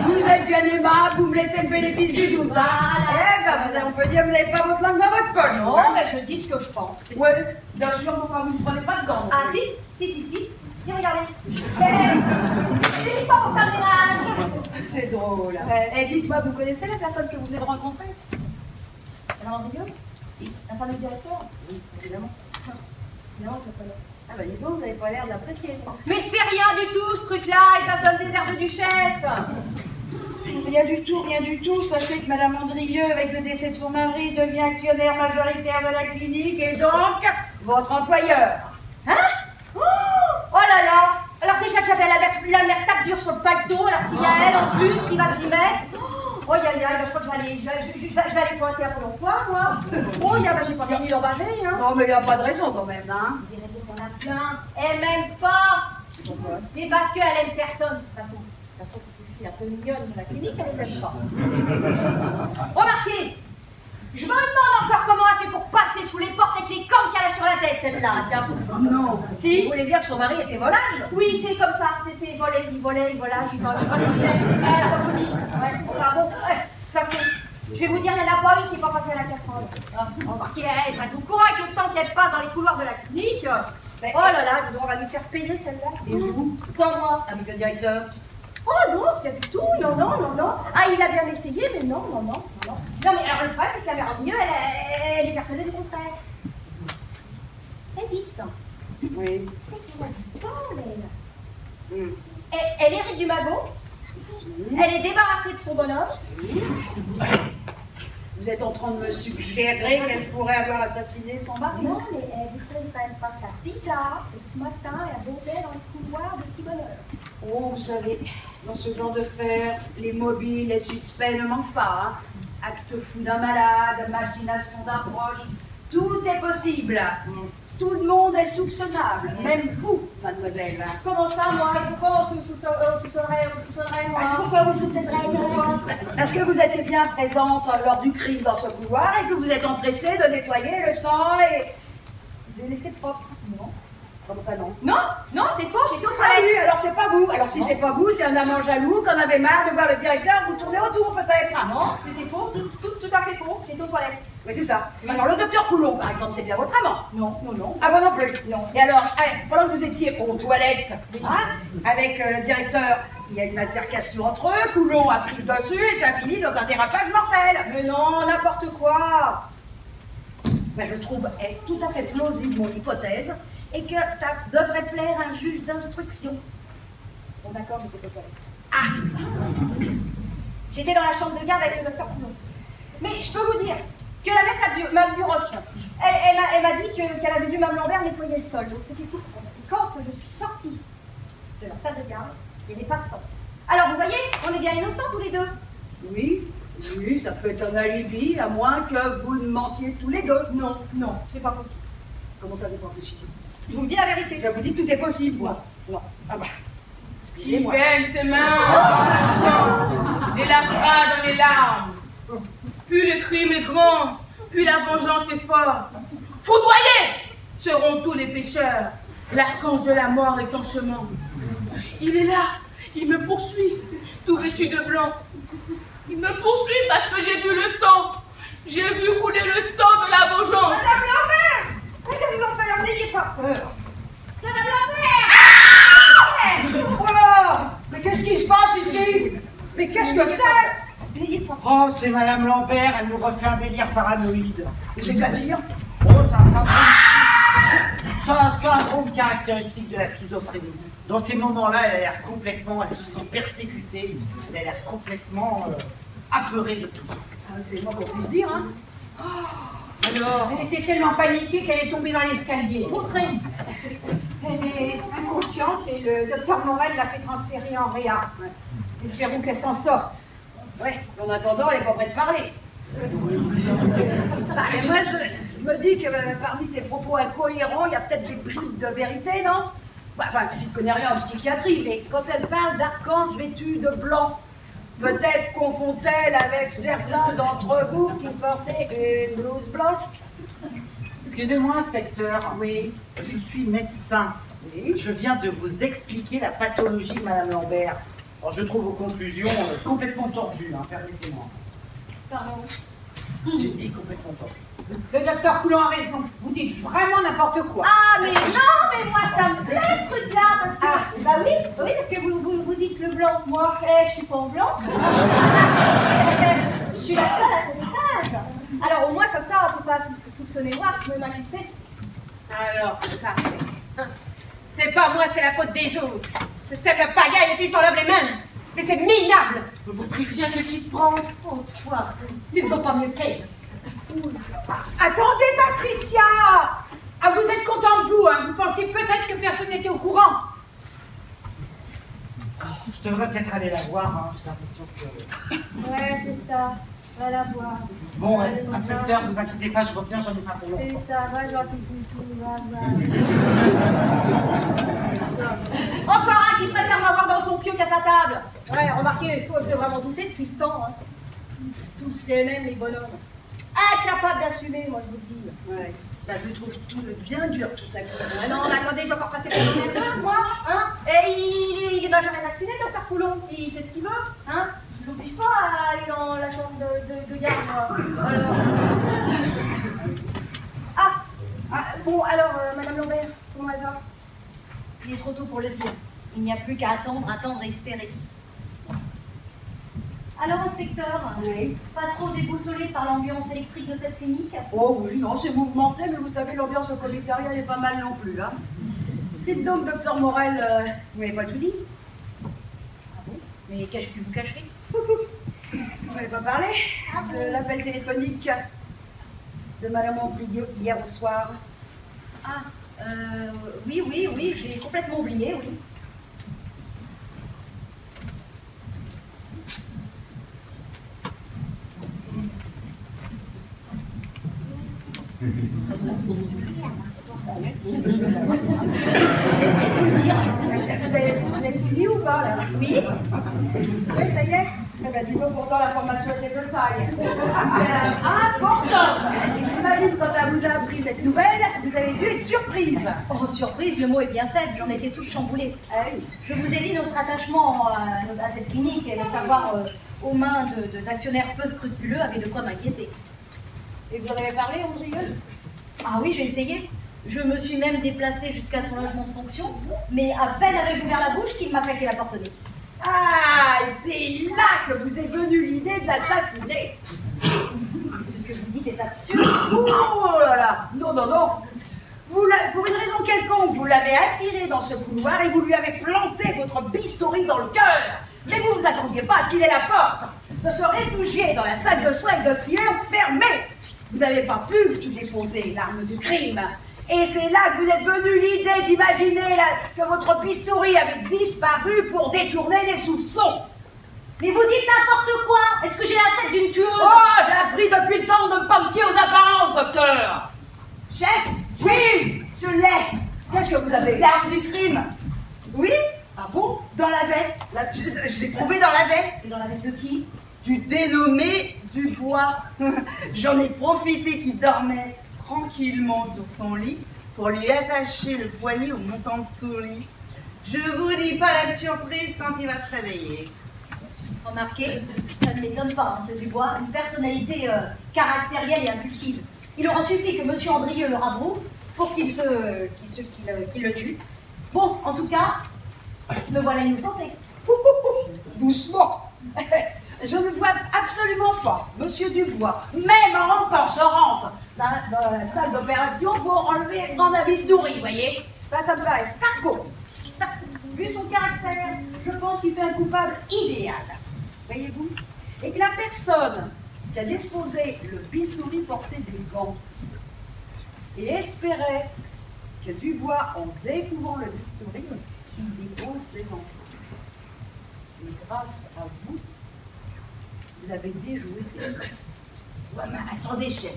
Vous êtes bien aimable, vous me laissez le bénéfice du doute. Hein. Voilà. Eh ben, on peut dire que vous n'avez pas votre langue dans votre poche. Non, mais je dis ce que je pense. Oui, bien sûr, pourquoi vous ne prenez pas de gants? Ah si. Tiens, regardez. C'est pas pour faire le ménage. C'est drôle. Et dites-moi, vous connaissez la personne que vous venez de rencontrer? Madame Andrieux? La femme du directeur? Oui, évidemment. Non, je connais. Ah bah dis donc, vous n'avez pas l'air d'apprécier. Mais c'est rien du tout ce truc-là, et ça se donne des airs de duchesse. Rien du tout. Sachez que Madame Andrieux, avec le décès de son mari, devient actionnaire majoritaire de la clinique et donc votre employeur. Hein? Oh là là. Alors déjà que j'avais la mère tape dure sur le paletot, alors s'il y a elle en plus qui va s'y mettre. Oh ya ya, je crois que je vais aller pointer à Pôle emploi, moi. Oh ya, j'ai pas fini d'en baver, hein. Non mais il n'y a pas de raison quand même, hein. Des raisons qu'on a plein. Elle m'aime pas. Pourquoi? Mais parce qu'elle aime personne. De toute façon, toutes les filles un peu mignonnes de la clinique, elle les aime pas. Remarquez, je me demande encore comment elle fait pour passer sous les portes avec les cornes qu'elle a sur la tête, celle-là, tiens. Non. Si. Vous voulez dire que son mari était volage? Oui, c'est comme ça. C'est volage, il volage, je sais pas ce que c'est. Comme vous dites. Ouais. Enfin bon, ouais. De toute façon, je vais vous dire, il n'y en a pas une qui n'est pas passée à la casserole. Remarquez, elle est tout courant avec le temps qu'elle passe dans les couloirs de la clinique. Mais, oh là là, on va nous faire payer celle-là. Et vous? Pas moi. Avec le directeur? Oh non, pas du tout, non. Ah, il a bien essayé, mais non. Non, mais alors le problème, c'est que la mère Andrieux, elle est persuadée de son frère. Et dites, Oui. c'est qu'elle a du temps, elle. Elle hérite du magot. Elle est débarrassée de son bonhomme. Vous êtes en train de me suggérer qu'elle pourrait avoir assassiné son mari? Non, mais vous trouvez quand même pas ça bizarre que ce matin, elle abondait dans les couloirs de si bonne heure. Oh, vous savez, dans ce genre de faire, les mobiles, les suspects ne manquent pas. Hein. Acte fou d'un malade, machination d'un proche, tout est possible. Tout le monde est soupçonnable, même vous, mademoiselle. Comment ça, moi? Pourquoi on soupçonnerait, moi? Pourquoi vous soupçonnerez moi? Parce que vous étiez bien présente lors du crime dans ce couloir et que vous êtes empressée de nettoyer le sang et de laisser propre. Non. Comme ça, non. Non, c'est faux, j'étais aux Ah toilettes. oui, alors c'est pas vous. Alors si c'est pas vous, c'est un amant jaloux qu'on avait marre de voir le directeur vous tourner autour peut-être. Non, c'est faux, tout à fait faux, j'étais aux toilettes. Oui, c'est ça. Alors le docteur Coulon, par exemple, c'est bien votre amant? Non. Ah bon, non plus? Non. Et alors, pendant que vous étiez aux toilettes, avec le directeur, il y a une altercation entre eux, Coulon a pris le dessus et ça finit dans un dérapage mortel. Mais non, n'importe quoi. Mais je trouve tout à fait plausible mon hypothèse et que ça devrait plaire à un juge d'instruction. Bon d'accord, j'étais aux toilettes. Ah. J'étais dans la chambre de garde avec le docteur Coulon. Mais je peux vous dire que la mère Mme Duroc, elle m'a dit qu'elle avait vu Mme Lambert nettoyer le sol. Donc c'était tout. Et quand je suis sortie de la salle de garde, il n'y avait pas de sang. Alors vous voyez, on est bien innocents tous les deux. Oui, ça peut être un alibi, à moins que vous ne mentiez tous les deux. Non, c'est pas possible. Comment ça, c'est pas possible? Je vous dis la vérité. Je vous dis que tout est possible, moi. Non. Ah bah. Il Excusez-moi. baigne ses mains dans le sang et la fera dans les larmes. Plus le crime est grand, plus la vengeance est forte. Foudroyés seront tous les pécheurs. L'archange de la mort est en chemin. Il est là, il me poursuit, tout vêtu de blanc. Il me poursuit parce que j'ai vu le sang. J'ai vu couler le sang de la vengeance. Madame Lambert! Madame Lambert, n'ayez pas peur. Madame Lambert! Oh, mais qu'est-ce qui se passe ici? Mais qu'est-ce que c'est? N'ayez pas peur. Oh, c'est Madame Lambert, elle nous refait un délire paranoïde. C'est-à-dire? Oh, c'est un syndrome. C'est un syndrome caractéristique de la schizophrénie. Dans ces moments-là, elle a l'air complètement, elle se sent persécutée, elle a l'air complètement apeurée de tout. Ah, c'est le moins qu'on puisse dire, hein. Alors, Elle était tellement paniquée qu'elle est tombée dans l'escalier. Elle est inconsciente et le docteur Morel l'a fait transférer en réa. Espérons qu'elle s'en sorte. Ouais, en attendant, elle n'est pas prête de parler. Bah, mais moi, je me dis que parmi ses propos incohérents, il y a peut-être des bribes de vérité, non? Bah, enfin, je ne connais rien en psychiatrie, mais quand elle parle d'archange vêtu de blanc, peut-être confond-elle avec certains d'entre vous qui portaient une blouse blanche? excusez-moi, inspecteur. Oui. Je suis médecin. Oui. Je viens de vous expliquer la pathologie de Madame Lambert. Alors, je trouve vos conclusions complètement tordues, hein, permettez-moi. Pardon. J'ai dit complètement tordues. Le docteur Coulon a raison. Vous dites vraiment n'importe quoi. Ah, mais non, mais moi, ça me plaît, ce truc-là, parce que... Bah oui, parce que vous dites le blanc. Moi, je suis pas en blanc. Je suis la seule à cet étage. Alors, au moins, comme ça, on peut pas soupçonner moi, je peux m'inquiéter. Alors, ça. C'est pas moi, c'est la faute des autres. Je sème la pagaille et puis je t'enlève les mains. Mais c'est minable. Patricia, qu'est-ce qui te prend? Oh, toi, tu ne vas pas mieux qu'elle. Attendez, Patricia! Ah, vous êtes content de vous, hein? Vous pensiez peut-être que personne n'était au courant. Je devrais peut-être aller la voir, hein. J'ai l'impression que... Ouais, c'est ça. Va la voir. Bon, Allez, inspecteur, vous inquiétez pas, je reviens, j'en ai pas pour longtemps. C'est ça, va, gentil toutou, va. Encore un qui préfère m'avoir dans son pieu qu'à sa table. Ouais, remarquez, toi, je devrais m'en douter depuis le temps. Hein. Tous les mêmes, les bonhommes. Incapable d'assumer, moi, je vous le dis. Ouais. Bah, je trouve tout bien dur tout à coup. Ah non, mais attendez, je vais encore passer pour une nerveuse, moi. Hein. Et il va jamais vacciner, docteur Coulon. Il fait ce qu'il veut. Hein. Je l'oblige pas à aller dans la chambre de garde, moi. Alors... bon, alors, Madame Lambert, comment elle va? Il est trop tôt pour le dire. Il n'y a plus qu'à attendre et espérer. Alors, inspecteur, Oui. pas trop déboussolé par l'ambiance électrique de cette clinique? Oh oui, non, c'est mouvementé, mais vous savez, l'ambiance au commissariat n'est pas mal non plus, hein. Dites donc, docteur Morel, vous m'avez pas tout dit? Ah bon? Mais qu'ai-je pu vous cacher? Vous n'avez pas parlé de l'appel téléphonique de Madame Andrieux hier au soir? Ah, oui, je l'ai complètement oublié, oui. Vous êtes fini ou pas, là? Oui? Oui, ça y est? Eh ben, dis donc, pourtant, l'information était de taille. Important! J'imagine, quand elle vous a appris cette nouvelle, vous avez dû être surprise. Oh, surprise, le mot est bien faible, j'en étais toute chamboulée. Ah oui. Je vous ai dit notre attachement à cette clinique et le savoir aux mains d'actionnaires peu scrupuleux avait de quoi m'inquiéter. Et vous en avez parlé, Andrieux? Ah oui, j'ai essayé. Je me suis même déplacée jusqu'à son logement de fonction, mais à peine avais-je ouvert la bouche qu'il m'a claqué la porte au nez. Ah, c'est là que vous est venue l'idée de l'assassiner. Ce que je vous dis est absurde. Oh là là! Non, non, non! Pour une raison quelconque, vous l'avez attiré dans ce couloir et vous lui avez planté votre bistouri dans le cœur. Mais vous vous attendiez pas à ce qu'il ait la force de se réfugier dans la salle de soins avec dossier enfermé. Vous n'avez pas pu y déposer l'arme du crime. Et c'est là que vous êtes venu l'idée d'imaginer que votre bistouri avait disparu pour détourner les soupçons. Mais vous dites n'importe quoi! Est-ce que j'ai la tête d'une tueuse? Oh, j'ai appris depuis le temps de ne pas me fier aux apparences, docteur. Chef? Oui, je l'ai. Qu'est-ce que vous avez? L'arme du crime. Oui. Ah bon? Dans la veste. Je l'ai trouvé dans la veste. Et dans la veste de qui? Du dénommé Dubois. J'en ai profité qu'il dormait tranquillement sur son lit pour lui attacher le poignet au montant de son lit. Je vous dis pas la surprise quand il va se réveiller. Remarquez, ça ne m'étonne pas, M. Dubois, une personnalité caractérielle et impulsive. Il aura suffi que M. Andrieux le rabrouve pour qu'il le tue. Bon, en tout cas, me voilà innocenté. Doucement. Je ne vois absolument pas Monsieur Dubois, même en rentre dans la salle d'opération pour enlever Grande Abistouri, vous voyez. Ça me paraît. Par contre, vu son caractère, je pense qu'il fait un coupable idéal, voyez-vous. Et que la personne qui a disposé le bistouri portait des gants et espérait que Dubois, en découvrant le bistouri, il dépose ses enfants. Et grâce à vous, vous avez déjoué ces gants. Ouais, mais attendez, chef.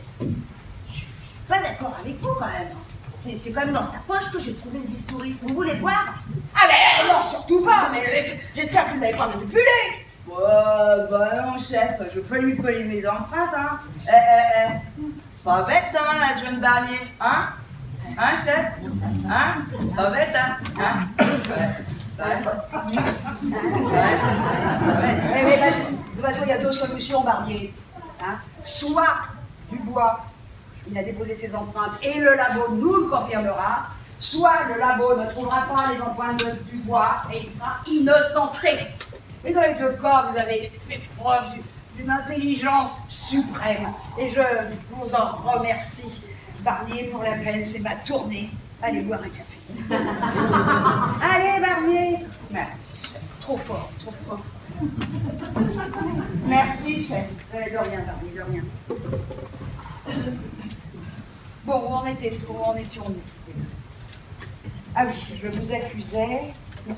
Je suis pas d'accord avec vous quand même. C'est quand même dans sa poche que j'ai trouvé le bistouri. Vous voulez voir? Ah ben non, surtout pas, mais j'espère que vous n'avez pas manipulé. Ouais, bah non, chef, je peux lui coller mes empreintes, hein. Pas bête, hein, la jeune Barnier, hein? Hein, chef? Hein? Pas bête, hein? Mais de toute façon, il y a deux solutions, Barnier. Hein? Soit Dubois, il a déposé ses empreintes et le labo nous le confirmera, soit le labo ne trouvera pas les empreintes de Dubois et il sera innocenté. Mais dans les deux cas, vous avez fait preuve d'une intelligence suprême. Et je vous en remercie, Barnier, pour la peine. C'est ma tournée. Allez boire un café. Allez, Barnier. Merci, chef. Trop fort, trop fort. Merci, chef. De rien, Barnier, de rien. Bon, où en étions-nous? Ah oui, je vous accusais.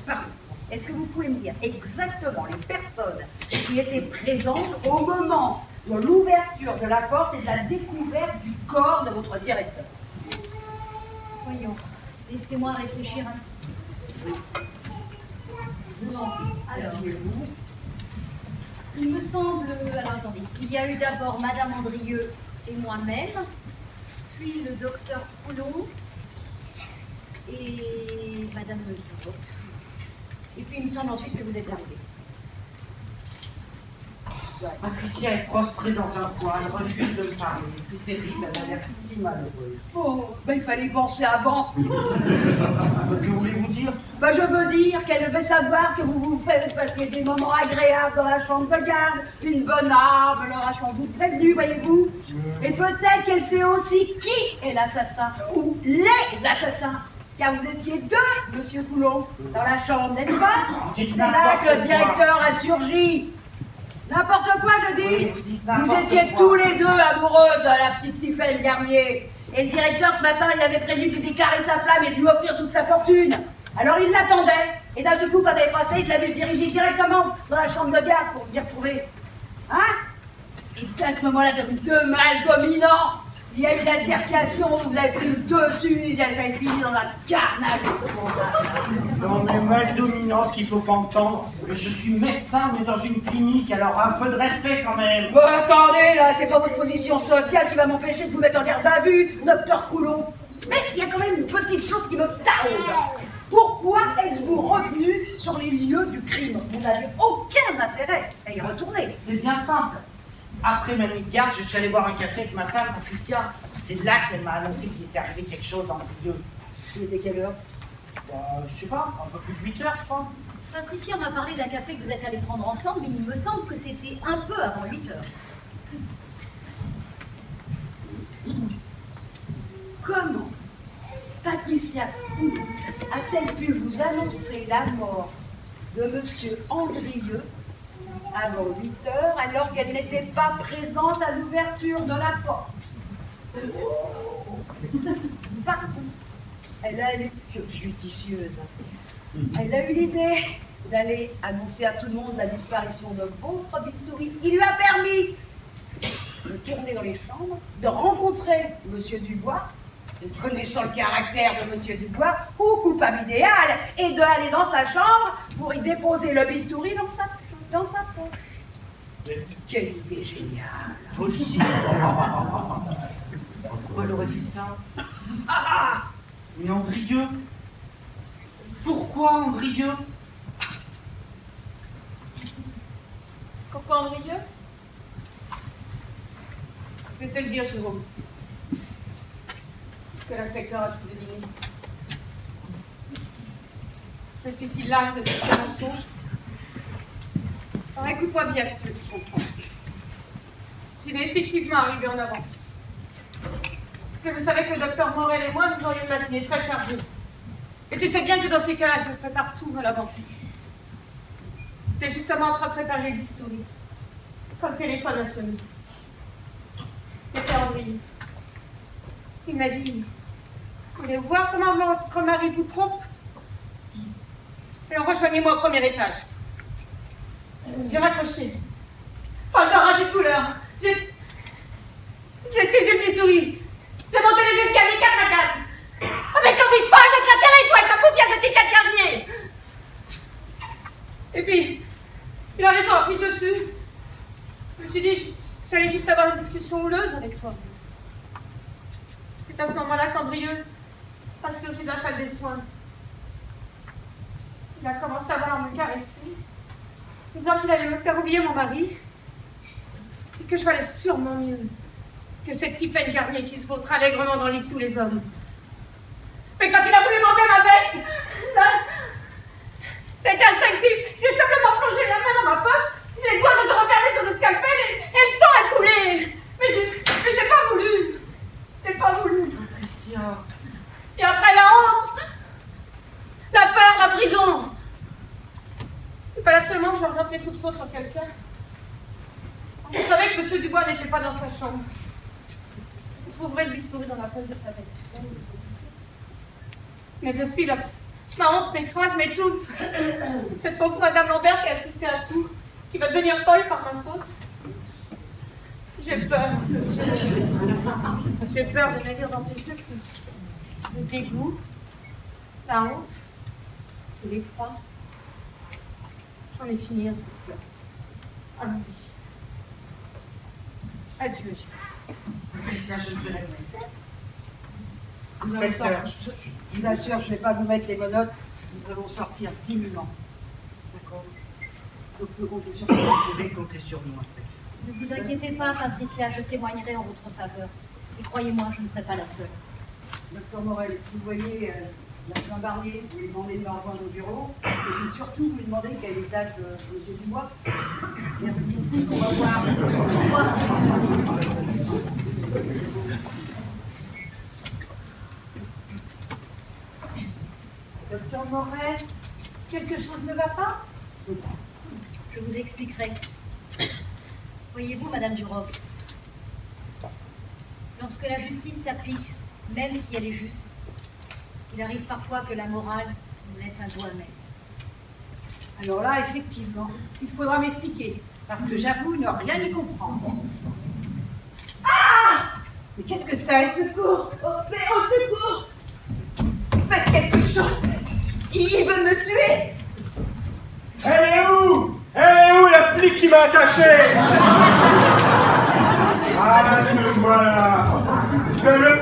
Pardon. Est-ce que vous pouvez me dire exactement les personnes qui étaient présentes au moment de l'ouverture de la porte et de la découverte du corps de votre directeur? Voyons, laissez-moi réfléchir un petit peu. Alors, il me semble... Alors, attendez. Il y a eu d'abord Madame Andrieux et moi-même, puis le docteur Coulon et Madame Dubois. Et puis il me semble ensuite que vous êtes arrivés. Patricia est prostrée dans un coin, elle refuse de me parler. C'est terrible, elle a l'air si malheureuse. Oh, ben il fallait y penser avant. Que voulez-vous dire? Ben je veux dire qu'elle devait savoir que vous vous faites passer des moments agréables dans la chambre de garde. Une bonne âme l'aura sans doute prévenue, voyez-vous. Et peut-être qu'elle sait aussi qui est l'assassin, ou les assassins. Car vous étiez deux, Monsieur Coulon, dans la chambre, n'est-ce pas? Et c'est là que le directeur a surgi. N'importe quoi, je dis. Vous étiez tous les deux amoureux de la petite Tiffaine Garnier. Et le directeur, ce matin, il avait prévu de déclarer sa flamme et de lui offrir toute sa fortune. Alors il l'attendait. Et d'un seul coup, quand elle est passée, il l'avait dirigé directement dans la chambre de garde pour vous y retrouver. Hein? Et puis à ce moment-là, comme deux mâles dominants, il y a eu une altercation, vous avez pris le dessus, ça a fini dans la carnage. Non, mais mal dominant, ce qu'il faut pas entendre. Je suis médecin, mais dans une clinique, alors un peu de respect quand même. Bon, attendez, là, c'est pas votre position sociale qui va m'empêcher de vous mettre en garde à vue, docteur Coulon. Mais il y a quand même une petite chose qui me taraude. Pourquoi êtes-vous revenu sur les lieux du crime? Vous n'avez aucun intérêt à y retourner. C'est bien simple. Après ma nuit de garde, je suis allé boire un café avec ma femme, Patricia. C'est là qu'elle m'a annoncé qu'il était arrivé quelque chose dans le milieu. Il était quelle heure? Je sais pas, un peu plus de 8 heures, je crois. Patricia m'a parlé d'un café que vous êtes allés prendre ensemble, mais il me semble que c'était un peu avant 8 heures. Comment Patricia Coulon a-t-elle pu vous annoncer la mort de Monsieur Andrieux avant 8 heures, alors qu'elle n'était pas présente à l'ouverture de la porte? Pardon. Elle est judicieuse. Elle a eu l'idée d'aller annoncer à tout le monde la disparition de votre bistouri, qui lui a permis de tourner dans les chambres, de rencontrer Monsieur Dubois connaissant le caractère de Monsieur Dubois, ou coupable idéal, et d'aller dans sa chambre pour y déposer le bistouri dans sa poche. Quelle idée géniale! Possible. Pourquoi elle aurait fait ça? Mais Andrieux? Pourquoi Andrieux? Pourquoi Andrieux? Je vais te le dire, Jérôme. Que l'inspecteur a tout deviné. Je suis si lâche de ce mensonge. Alors écoute-moi bien si tu veux tout comprendre. S'il est effectivement arrivé en avance, que je savais que le docteur Morel et moi, nous aurions une matinée très chargée. Et tu sais bien que dans ces cas-là, je prépare tout à l'avance. J'étais justement en train de préparer le bistouri. Quand le téléphone a sonné. C'était André. Il m'a dit, vous voulez voir comment votre mari vous trompe? Alors rejoignez-moi au premier étage. J'ai raccroché. Folle de rage et de douleur. J'ai saisi le bistouri. J'ai monté les escaliers 4 à 4. Avec l'envie folle de te serrer, toi, et ta paupière de tes 4 garniers. Et puis, il a raison, a pris dessus. Je me suis dit, j'allais juste avoir une discussion houleuse avec toi. C'est à ce moment-là qu'Andrieux a surgi de la salle des soins. Il a commencé à vouloir me caresser, disant qu'il allait me faire oublier mon mari, et que je valais sûrement mieux que cette Tiphaine Garnier qui se vautre allègrement dans le lit de tous les hommes. Mais quand il a voulu m'enlever ma veste, là, c'était instinctif. J'ai simplement plongé la main dans ma poche, les doigts se sont refermés sur le scalpel et le sang a coulé. Mais j'ai pas voulu. J'ai pas voulu. Patricia. Et après la honte, la peur, la prison. Il fallait absolument que j'oriente les soupçons sur quelqu'un. Je savais que M. Dubois n'était pas dans sa chambre. Vous trouverez le bistouri dans la poche de sa veste. Mais depuis, ma honte m'écrase, m'étouffe. Cette pauvre Madame Lambert qui a assisté à tout, qui va devenir folle par ma faute. J'ai peur. J'ai peur de navire dans tes yeux. Le dégoût, la honte, l'effroi. J'en ai fini, inspecteur. Allons-y. Adieu. Patricia, je te laisse. Vous allez sortir. Je vous assure, je ne vais pas vous mettre les menottes. Nous allons sortir dignement. D'accord? Donc, vous comptez sur nous. Vous pouvez compter sur nous, inspecteur. Ne vous inquiétez pas, Patricia, je témoignerai en votre faveur. Et croyez-moi, je ne serai pas la seule. Docteur Morel, si vous voyez l'agent Barnier, vous lui demandez de me rejoindre au bureau. Et puis surtout, vous lui demandez quel est l'étage de M. Dubois. Merci. Au revoir. Au revoir. Docteur Morel, quelque chose ne va pas? Je vous expliquerai. Voyez-vous, Madame Duroc, lorsque la justice s'applique, même si elle est juste, il arrive parfois que la morale nous laisse un goût amer. Alors là, effectivement, il faudra m'expliquer, parce que j'avoue ne rien y comprendre. Ah! Mais qu'est-ce que c'est? Au secours! Mais au secours! Faites quelque chose! Il veut me tuer! Elle est où? Elle est où la flic qui m'a attaché? Ah, te voilà! Je le